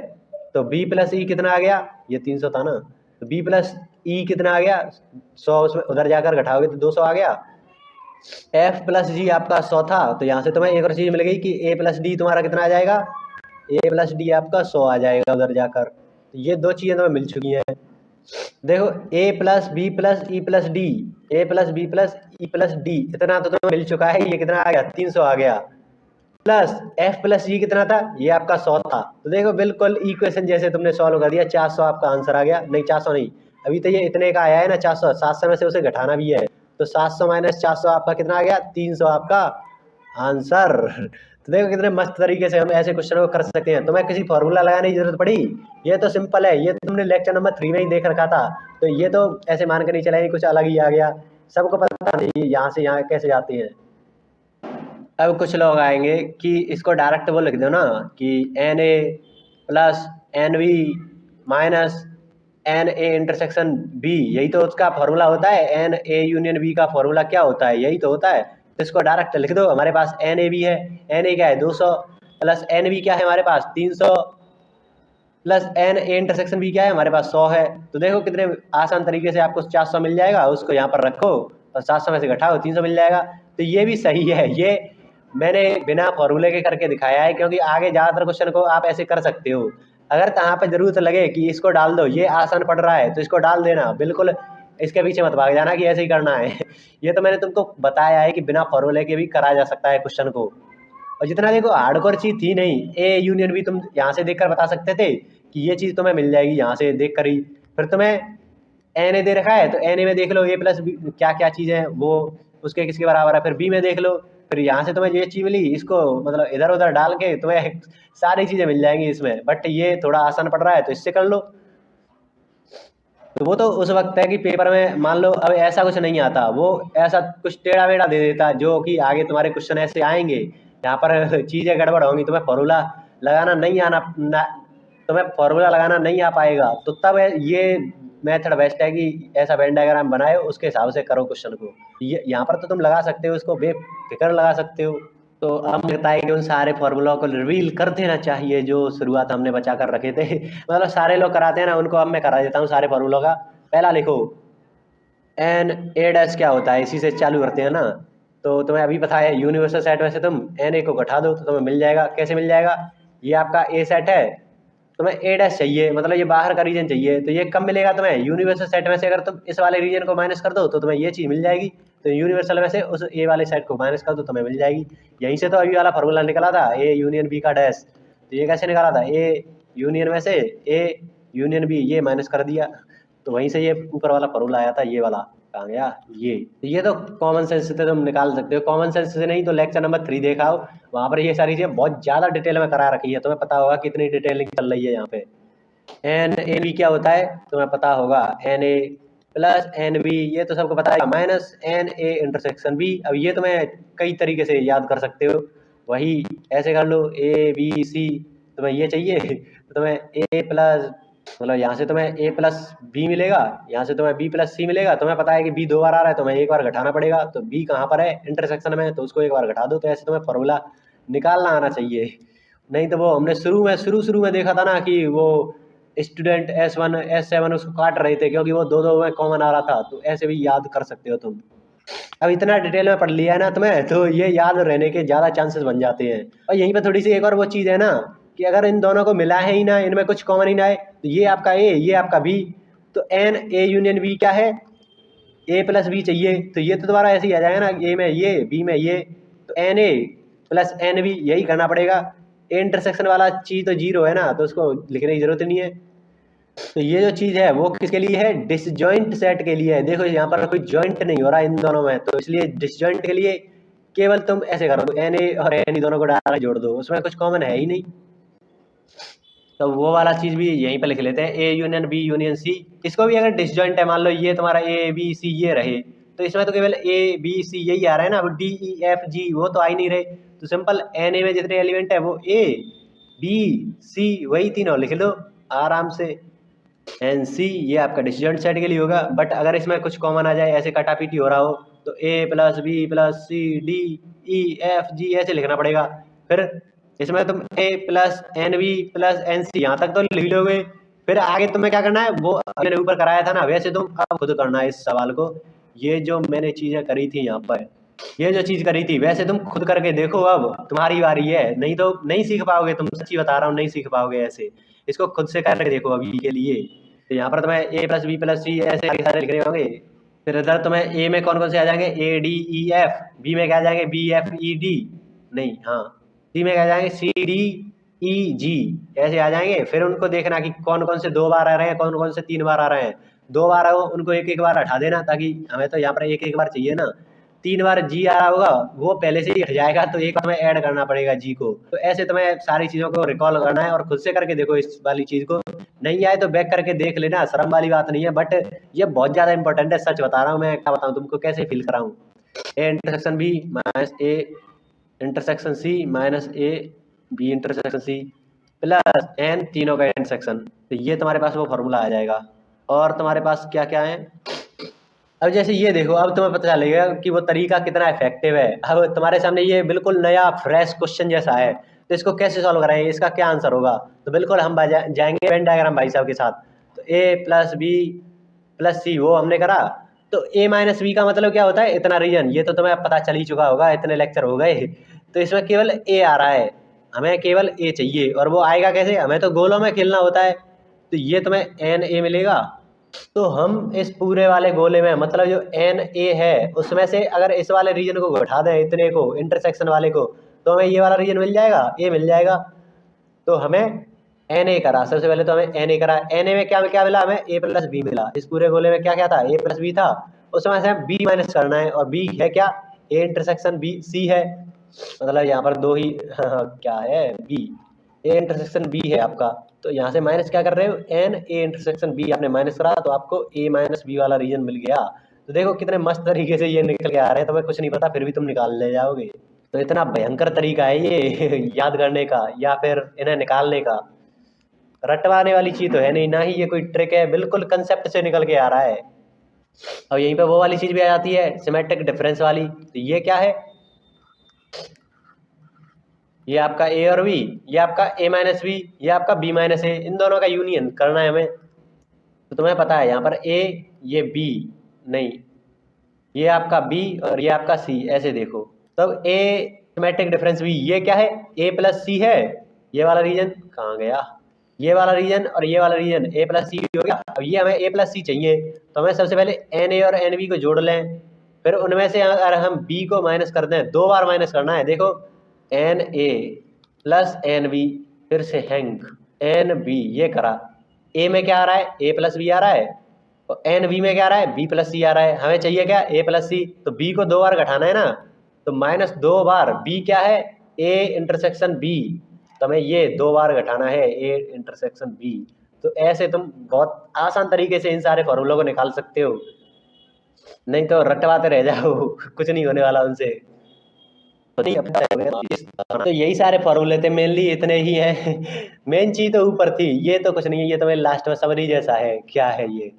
तो बी प्लस ई कितना आ गया? ये 300 था ना, तो बी प्लस ई कितना आ गया? 100, उसमें उधर जाकर घटाओगे तो 200 आ गया। एफ प्लस जी आपका 100 था, तो यहाँ से तुम्हें एक और चीज़ मिल गई कि ए प्लस डी तुम्हारा कितना आ जाएगा? ए प्लस डी आपका 100 आ जाएगा उधर जाकर। तो ये दो चीज़ें तुम्हें मिल चुकी हैं। देखो A plus B plus E plus D, A plus B plus E plus D, इतना तो तुम्हें मिल चुका है। ये कितना आ गया? 300 आ गया। प्लस एफ प्लस जी कितना था? ये आपका 100 था। तो देखो बिल्कुल इक्वेशन जैसे तुमने सॉल्व कर दिया, 400 आपका आंसर आ गया। नहीं 400 नहीं, अभी तो ये इतने का आया है ना 400, 700 में से उसे घटाना भी है, तो 700 माइनस 400 आपका कितना आ गया? 300 आपका आंसर। तो देखो कितने मस्त तरीके से हम ऐसे क्वेश्चन को कर सकते हैं। तुम्हें किसी फॉर्मूला लगाने की जरूरत पड़ी? ये तो सिंपल है, ये तुमने लेक्चर नंबर 3 में ही देख रखा था। तो ये तो ऐसे मान कर नहीं चला, कुछ अलग ही आ गया, सबको पता नहीं यहाँ से यहाँ कैसे जाते हैं। अब कुछ लोग आएंगे कि इसको डायरेक्ट वो लिख दो ना कि n A plus N B minus n A intersection B, यही तो उसका फॉर्मूला होता है। एन ए यूनियन बी का फॉर्मूला क्या होता है? यही तो होता है। तो इसको डायरेक्ट लिख दो। हमारे पास एन ए बी है, एन ए क्या है? 200 प्लस एन बी क्या है हमारे पास? 300 plus n A intersection B क्या है हमारे पास? 100 है। तो देखो कितने आसान तरीके से आपको 400 मिल जाएगा, उसको यहाँ पर रखो और 700 में से घटाओ, 300 मिल जाएगा। तो ये भी सही है, ये मैंने बिना फॉर्मूले के करके दिखाया है, क्योंकि आगे ज़्यादातर क्वेश्चन को आप ऐसे कर सकते हो। अगर यहाँ पे जरूरत लगे कि इसको डाल दो, ये आसान पड़ रहा है, तो इसको डाल देना, बिल्कुल इसके पीछे मत भाग जाना कि ऐसे ही करना है। ये तो मैंने तुमको बताया है कि बिना फॉर्मूले के भी करा जा सकता है क्वेश्चन को। और जितना देखो हार्डकोर चीज़ थी नहीं, ए यूनियन भी तुम यहाँ से देखकर बता सकते थे कि ये चीज़ तुम्हें मिल जाएगी यहाँ से देख कर ही। फिर तुम्हें एन ए दे रखा है, तो एन ए में देख लो ए प्लस बी क्या क्या चीज़ है, वो उसके किसके बराबर है। फिर बी में देख लो, फिर यहाँ से तुम्हें ये चीज़ मिली, इसको मतलब इधर उधर डाल के तुम्हें सारी चीज़ें मिल जाएंगी इसमें। बट ये थोड़ा आसान पड़ रहा है, तो इससे कर लो। तो वो तो उस वक्त है कि पेपर में मान लो अब ऐसा कुछ नहीं आता, वो ऐसा कुछ टेढ़ा मेढ़ा दे देता जो कि आगे तुम्हारे क्वेश्चन ऐसे आएंगे, यहाँ पर चीज़ें गड़बड़ होंगी, तुम्हें फॉर्मूला लगाना नहीं आना तुम्हें फॉर्मूला लगाना नहीं आ पाएगा। तो तब ये मेथड बेस्ट है कि ऐसा वेन डायग्राम बनाए, उसके हिसाब से करो क्वेश्चन को। ये यहाँ पर तो तुम लगा सकते हो, इसको बेफिक्र लगा सकते हो। तो अब लगता है कि उन सारे फॉर्मूलों को रिवील कर देना चाहिए जो शुरुआत हमने बचा कर रखे थे। मतलब सारे लोग कराते हैं ना, उनको अब मैं करा देता हूँ सारे फॉर्मूलों का। पहला लिखो एन ए डैश क्या होता है, इसी से चालू करते हैं ना। तो तुम्हें अभी पता है यूनिवर्सल सेट में से तुम एन ए को घटा दो तो तुम्हें मिल जाएगा। कैसे मिल जाएगा? ये आपका ए सेट है, तुम्हें ए डैश चाहिए, मतलब ये बाहर का रीजन चाहिए, तो ये कब मिलेगा तुम्हें? यूनिवर्सल सेट में से अगर तुम इस वाले रीजन को माइनस कर दो तो तुम्हें ये चीज़ मिल जाएगी। तो यूनिवर्सल में से उस ए वाले सेट को माइनस कर दो, तुम्हें मिल जाएगी। यहीं से तो अभी वाला फॉर्मूला निकला था, ए यूनियन बी का डैश। तो ये कैसे निकाला था? ए यूनियन में से ए यूनियन बी, ये माइनस कर दिया, तो वहीं से ये ऊपर वाला फॉर्मूला आया था। ये वाला कहाँ गया? ये तो कॉमन सेंस से तुम निकाल सकते हो। कॉमन सेंस से नहीं तो लेक्चर नंबर 3 देखा हो, वहाँ पर ये सारी चीज़ें बहुत ज़्यादा डिटेल में करा रखी है, तुम्हें पता होगा कितनी डिटेलिंग चल रही है यहाँ पे। एन ए बी क्या होता है तुम्हें पता होगा, n A plus N B, ये तो सबको पता है, minus n A intersection B. अब ये तुम्हें कई तरीके से याद कर सकते हो, वही ऐसे कर लो ए बी सी, तुम्हें ये चाहिए तो तुम्हें ए प्लस मतलब यहाँ से तुम्हें ए प्लस बी मिलेगा, यहाँ से तुम्हें बी प्लस सी मिलेगा। तुम्हें पता है कि बी 2 बार आ रहा है, तुम्हें एक बार घटाना पड़ेगा, तो बी कहाँ पर है? इंटरसेक्शन में, तो उसको एक बार घटा दो। तो ऐसे तुम्हें फॉर्मूला निकालना आना चाहिए। नहीं तो वो हमने शुरू में देखा था ना कि वो स्टूडेंट S1 S7 उसको काट रहे थे क्योंकि वो दो दो में कॉमन आ रहा था। तो ऐसे भी याद कर सकते हो तुम। अब इतना डिटेल में पढ़ लिया है ना तुम्हें, तो ये याद रहने के ज़्यादा चांसेस बन जाते हैं। और यहीं पे थोड़ी सी एक और वो चीज़ है ना कि अगर इन दोनों को मिला है ही ना, इनमें कुछ कॉमन ही ना है, तो ये आपका ए, ये आपका बी, तो एन ए यूनियन बी क्या है, ए प्लस बी चाहिए। तो ये तो तुम्हारा ऐसे ही आ जाएगा ना, ए में ये बी में ये, तो n A plus N B यही करना पड़ेगा। ए इंटरसेक्शन वाला चीज़ तो जीरो है ना, तो उसको लिखने की जरूरत नहीं है। तो ये जो चीज़ है वो किसके लिए है, डिसजॉइंट सेट के लिए है। देखो यहाँ पर कोई जॉइंट नहीं हो रहा इन दोनों में, तो इसलिए डिसजॉइंट के लिए केवल तुम ऐसे करो, एन ए और एन ई दोनों को डायरेक्ट जोड़ दो, उसमें कुछ कॉमन है ही नहीं। तो वो वाला चीज़ भी यहीं पर लिख लेते हैं, A union B union C. इसको भी अगर डिसजॉइंट है, मान लो ये तुम्हारा ए बी सी ये रहे, तो इसमें तो केवल ए बी सी यही आ रहा है ना, डी ई एफ जी वो तो आ ही नहीं रहे। तो सिंपल एन ए में जितने एलिमेंट है वो ए बी सी वही तीनों लिख लो आराम से। एन सी ये आपका डिसजॉइंट सेट के लिए होगा। बट अगर इसमें कुछ कॉमन आ जाए, ऐसे कटापीटी हो रहा हो, तो A plus B plus C D E F G ऐसे लिखना पड़ेगा। फिर इसमें तुम A plus N B plus N C यहाँ तक तो लिख लोगे। फिर आगे तुम्हें क्या करना है, वो मैंने ऊपर कराया था ना, वैसे तुम अब खुद करना है इस सवाल को। ये जो मैंने चीज़ें करी थी यहाँ पर, ये जो चीज़ करी थी वैसे तुम खुद करके देखो। अब तुम्हारी बारी है, नहीं तो नहीं सीख पाओगे तुम, सच्ची बता रहा हूँ, नहीं सीख पाओगे ऐसे। इसको खुद से करके देखो अभी के लिए। तो यहाँ पर तुम्हें ए प्लस बी प्लस सी ऐसे सारे लिख रहे होंगे। फिर इधर तुम्हें ए में कौन कौन से आ जाएंगे, A D E F, B में क्या आ जाएंगे बी एफ ई डी, नहीं हाँ, सी में क्या आ जाएंगे सी डी ई जी, ऐसे आ जाएंगे। फिर उनको देखना कि कौन कौन से दो बार आ रहे हैं, कौन कौन से तीन बार आ रहे हैं। दो बार हो उनको एक एक बार हटा देना, ताकि हमें तो यहाँ पर एक एक बार चाहिए ना। तीन बार जी आ रहा होगा वो पहले से ही हट जाएगा, तो एक बार में ऐड करना पड़ेगा जी को। तो ऐसे तुम्हें सारी चीज़ों को रिकॉल करना है और खुद से करके देखो इस वाली चीज़ को। नहीं आए तो बैक करके देख लेना, शर्म वाली बात नहीं है। बट ये बहुत ज़्यादा इंपॉर्टेंट है, सच बता रहा हूँ मैं, क्या बताऊँ तुमको, कैसे फील कराऊँ। A intersection B minus A intersection C minus A B intersection C plus N तीनों का इंटरसेक्शन, तो ये तुम्हारे पास वो फॉर्मूला आ जाएगा। और तुम्हारे पास क्या क्या है, अब जैसे ये देखो, अब तुम्हें पता चलेगा कि वो तरीका कितना इफेक्टिव है। अब तुम्हारे सामने ये बिल्कुल नया फ्रेश क्वेश्चन जैसा है, तो इसको कैसे सॉल्व कराएंगे, इसका क्या आंसर होगा। तो बिल्कुल हम जाएंगे वेन डायग्राम भाई साहब के साथ। तो ए प्लस बी प्लस सी वो हमने करा, तो ए माइनस बी का मतलब क्या होता है, इतना रीजन, ये तो तुम्हें पता चल ही चुका होगा, इतने लेक्चर हो गए। तो इसमें केवल ए आ रहा है, हमें केवल ए चाहिए, और वो आएगा कैसे, हमें तो गोलों में खेलना होता है। तो ये तुम्हें एन ए मिलेगा। तो हम इस पूरे वाले गोले में, मतलब जो एन ए है उसमें से अगर इस वाले रीजन को घटा दें, इतने को इंटरसेक्शन वाले को, तो हमें ये वाला रीजन मिल जाएगा, ए मिल जाएगा। तो हमें एन ए करा, सबसे पहले तो हमें एन ए करा, एन ए में क्या क्या मिला, हमें ए प्लस बी मिला। इस पूरे गोले में क्या क्या था, ए प्लस बी था, उसमें से बी माइनस करना है, और बी है क्या, ए इंटरसेक्शन बी सी है। मतलब यहाँ पर दो ही क्या है, बी, ए इंटरसेक्शन बी है आपका। तो यहाँ से माइनस क्या कर रहे हो, एन ए इंटरसेक्शन बी आपने माइनस करा, तो आपको ए माइनस बी वाला रीजन मिल गया। तो देखो कितने मस्त तरीके से ये निकल के आ रहे हैं, तुम्हें कुछ नहीं पता फिर भी तुम निकाल ले जाओगे। तो इतना भयंकर तरीका है ये याद करने का या फिर इन्हें निकालने का। रटवाने वाली चीज तो है नहीं, ना ही ये कोई ट्रिक है, बिल्कुल कंसेप्ट से निकल के आ रहा है। अब यहीं पे वो वाली चीज भी आ जाती है, सिमेट्रिक डिफरेंस वाली। तो ये क्या है, ये आपका ए और बी, ये आपका ए माइनस बी, ये आपका बी माइनस ए, इन दोनों का यूनियन करना है हमें। तो तुम्हें पता है यहाँ पर ए, ये बी, नहीं ये आपका बी और ये आपका सी, ऐसे देखो। तब ए सिमेट्रिक डिफरेंस बी, ये क्या है, ए प्लस सी है, ये वाला रीजन कहाँ गया, ये वाला रीजन और ये वाला रीजन ए प्लस सी हो गया। अब ये हमें ए प्लस सी चाहिए, तो हमें सबसे पहले एन ए और एन बी को जोड़ लें। फिर उनमें से अगर हम बी को माइनस कर दें, दो बार माइनस करना है, देखो n A plus N B, फिर से हैंग एन बी, ये करा। ए में क्या आ रहा है, ए प्लस बी आ रहा है, और एन बी में क्या आ रहा है, बी प्लस सी आ रहा है। हमें चाहिए क्या, ए प्लस सी, तो बी को दो बार घटाना है ना, तो माइनस दो बार, बी क्या है, ए इंटरसेक्शन बी, तो हमें ये दो बार घटाना है, ए इंटरसेक्शन बी। तो ऐसे तुम बहुत आसान तरीके से इन सारे फॉर्मूलों को निकाल सकते हो, नहीं तो रटवाते रह जाओ कुछ नहीं होने वाला उनसे। तो यही सारे फॉर्मूले थे, मेनली इतने ही हैं मेन चीज तो ऊपर थी, ये तो कुछ नहीं है, ये तो मेरे लास्ट में समरी जैसा है, क्या है ये।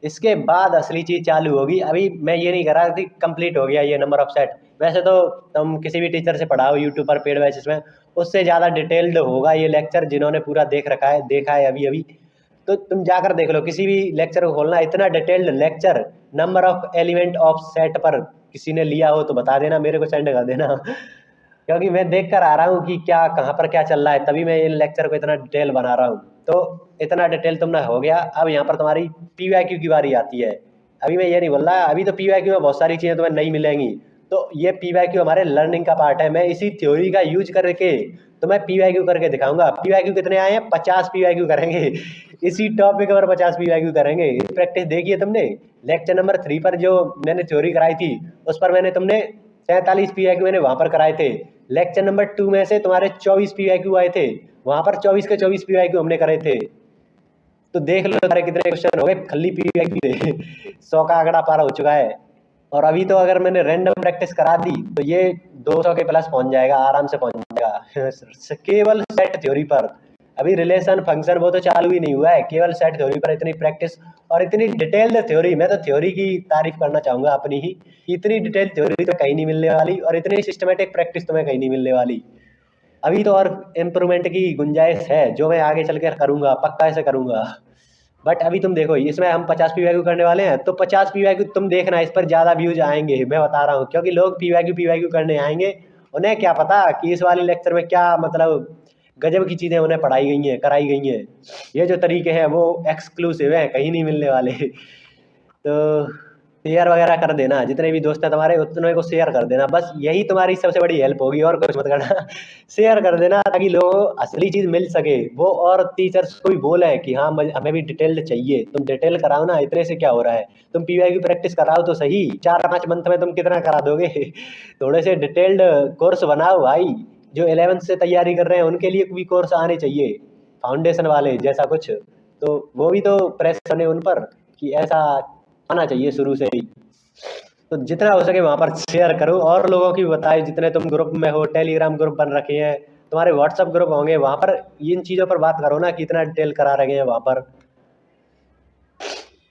इसके बाद असली चीज चालू होगी। अभी मैं ये नहीं कर रहा कि कंप्लीट हो गया ये नंबर ऑफ सेट। वैसे तो तुम किसी भी टीचर से पढ़ाओ यूट्यूब पर पेड बैचेस में, उससे ज़्यादा डिटेल्ड होगा ये लेक्चर, जिन्होंने पूरा देखा है अभी अभी। तो तुम जाकर देख लो, किसी भी लेक्चर को खोलना, इतना detailed lecture, number of element of set पर किसी ने लिया हो तो बता देना, मेरे को सेंड कर देना क्योंकि मैं देख कर आ रहा हूँ कि क्या कहाँ पर क्या चल रहा है, तभी मैं इन लेक्चर को इतना डिटेल बना रहा हूँ। तो इतना डिटेल तुमने हो गया। अब यहाँ पर तुम्हारी पीवाईक्यू की बारी आती है। अभी मैं ये नहीं बोल रहा, अभी तो पीवाईक्यू में बहुत सारी चीज़ें तुम्हें नहीं मिलेंगी। तो ये पीवाईक्यू हमारे लर्निंग का पार्ट है। मैं इसी थ्योरी का यूज करके तुम्हें पीवाईक्यू करके दिखाऊंगा। पीवाईक्यू कितने आए हैं? 50 पीवाईक्यू करेंगे इसी टॉपिक पर 50 पीवाईक्यू करेंगे। प्रैक्टिस देखिए तुमने लेक्चर नंबर 3 पर जो मैंने थ्योरी कराई थी, उस पर मैंने तुमने 47 पीवाईक्यू मैंने वहां पर कराए थे। लेक्चर नंबर 2 में से तुम्हारे 24 पीवाईक्यू आए थे, वहां पर 24 के 24 पीवाईक्यू हमने करे थे। तो देख लो तुम्हारे कितने क्वेश्चन हो गए खाली पीवाईक्यू से 100 का आंकड़ा पार हो चुका है। और अभी तो अगर मैंने रैंडम प्रैक्टिस करा दी तो ये 200 के प्लस पहुंच जाएगा, आराम से पहुंच जाएगा केवल सेट थ्योरी पर। अभी रिलेशन फंक्शन वो तो चालू ही नहीं हुआ है, केवल सेट थ्योरी पर इतनी प्रैक्टिस और इतनी डिटेल्ड थ्योरी। मैं तो थ्योरी की तारीफ करना चाहूंगा अपनी ही, इतनी डिटेल थ्योरी तो कहीं नहीं मिलने वाली और इतनी सिस्टमेटिक प्रैक्टिस तुम्हें कहीं नहीं मिलने वाली। अभी तो और इम्प्रूवमेंट की गुंजाइश है, जो मैं आगे चल कर करूंगा, पक्का ऐसे करूंगा। बट अभी तुम देखो, इसमें हम 50 पीवाईक्यू करने वाले हैं, तो 50 पीवाईक्यू तुम देखना, इस पर ज्यादा व्यूज आएंगे, मैं बता रहा हूँ। क्योंकि लोग पीवाईक्यू करने आएंगे, उन्हें क्या पता कि इस वाले लेक्चर में क्या मतलब गजब की चीजें उन्हें पढ़ाई गई हैं, कराई गई हैं। ये जो तरीके हैं वो एक्सक्लूसिव है, कहीं नहीं मिलने वाले तो शेयर वगैरह कर देना, जितने भी दोस्त हैं तुम्हारे उतने को शेयर कर देना, बस यही तुम्हारी सबसे बड़ी हेल्प होगी, और कुछ मत करना शेयर कर देना, ताकि लोगों को असली चीज मिल सके वो, और टीचर्स को भी बोले कि हाँ हमें भी डिटेल्ड चाहिए। तुम डिटेल कराओ ना, इतने से क्या हो रहा है, तुम पीवाईक्यू प्रैक्टिस कराओ तो सही। 4-5 मंथ में तुम कितना करा दोगे थोड़े से डिटेल्ड कोर्स बनाओ भाई। जो 11th से तैयारी कर रहे हैं उनके लिए भी कोर्स आने चाहिए, फाउंडेशन वाले जैसा कुछ। तो वो भी तो प्रेस करने उन पर कि ऐसा आना चाहिए शुरू से ही। तो जितना हो सके वहां पर शेयर करो, और लोगों की बताए, जितने तुम ग्रुप में हो, टेलीग्राम ग्रुप बन रखे हैं, तुम्हारे व्हाट्सएप ग्रुप होंगे, वहां पर इन चीजों पर बात करो ना कि इतना डिटेल करा रहे हैं वहां पर।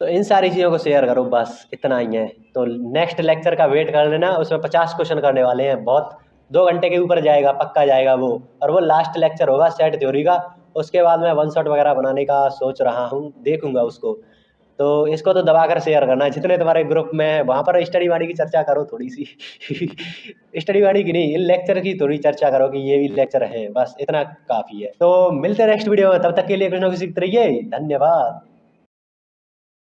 तो इन सारी चीजों को शेयर करो, बस इतना ही है। तो नेक्स्ट लेक्चर का वेट कर लेना, उसमें 50 क्वेश्चन करने वाले हैं, बहुत 2 घंटे के ऊपर जाएगा, पक्का जाएगा वो। और वो लास्ट लेक्चर होगा सेट थ्योरी का। उसके बाद मैं वन शॉट वगैरह बनाने का सोच रहा हूँ, देखूंगा उसको। तो इसको तो दबाकर शेयर करना, जितने तुम्हारे ग्रुप में है वहां पर स्टडी वाणी की चर्चा करो थोड़ी सी स्टडी वाणी की नहीं, इन लेक्चर की थोड़ी चर्चा करो कि ये भी लेक्चर है, बस इतना काफी है। तो मिलते हैं नेक्स्ट वीडियो में, तब तक के लिए कृष्ण को सीखते रहिए, धन्यवाद।